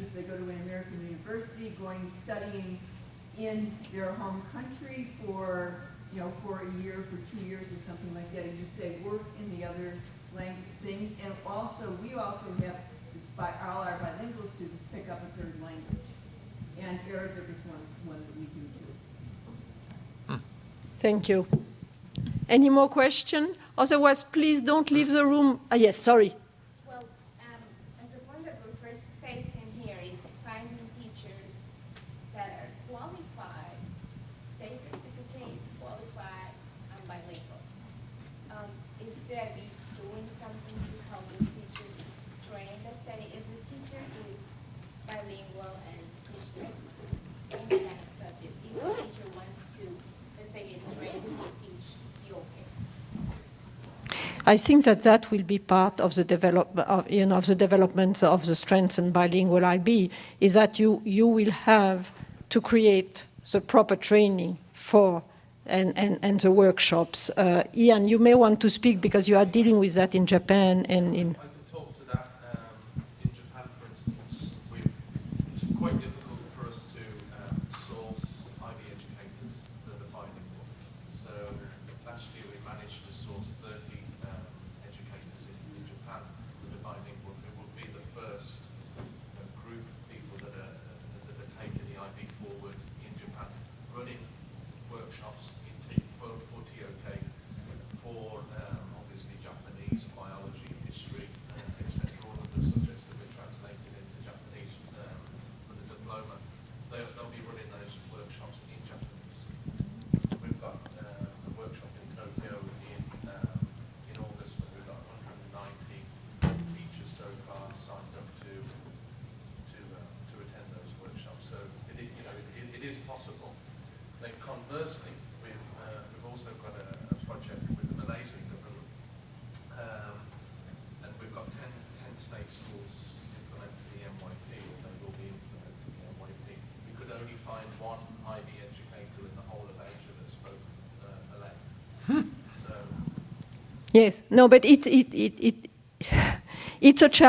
H: if they go to an American university, studying in their home country for a year, for 2 years or something like that, as you say, work in the other language things. And also, we also have, all our bilingual students pick up a third language. And Arabic is one that we do too.
B: Thank you. Any more questions? Otherwise, please don't leave the room. Yes, sorry.
N: Well, as a wonderful first phase in here is finding teachers that are qualified, state certificate, qualified, and bilingual. Is Debbie doing something to help those teachers train the study? If the teacher is bilingual and teaches any kind of subject, if the teacher wants to, let's say, get trained to teach yoga,
B: I think that will be part of the development of the strengthened bilingual IB, is that you will have to create the proper training for and the workshops. Ian, you may want to speak because you are dealing with that in Japan and in.
A: I can talk to that. In Japan, for instance, it's quite difficult for us to source IB educators that are bilingual. So last year we managed to source 30 educators in Japan that are bilingual. It will be the first group of people that are taking the IB forward in Japan, running workshops for TOK for obviously Japanese, biology, history, etc. All of the subjects that we're translating into Japanese for the diploma. They'll be running those workshops in Japanese. We've got a workshop in Tokyo in August, where we've got 190 teachers so far signed up to attend those workshops. So it is possible. Then conversely, we've also got a project with the Malaysian government, and we've got 10 state schools implementing the MYP, or they will be implementing the MYP. We could only find one IB educator in the whole of Asia that spoke Malay. So
B: Yes, no, but it's a challenge.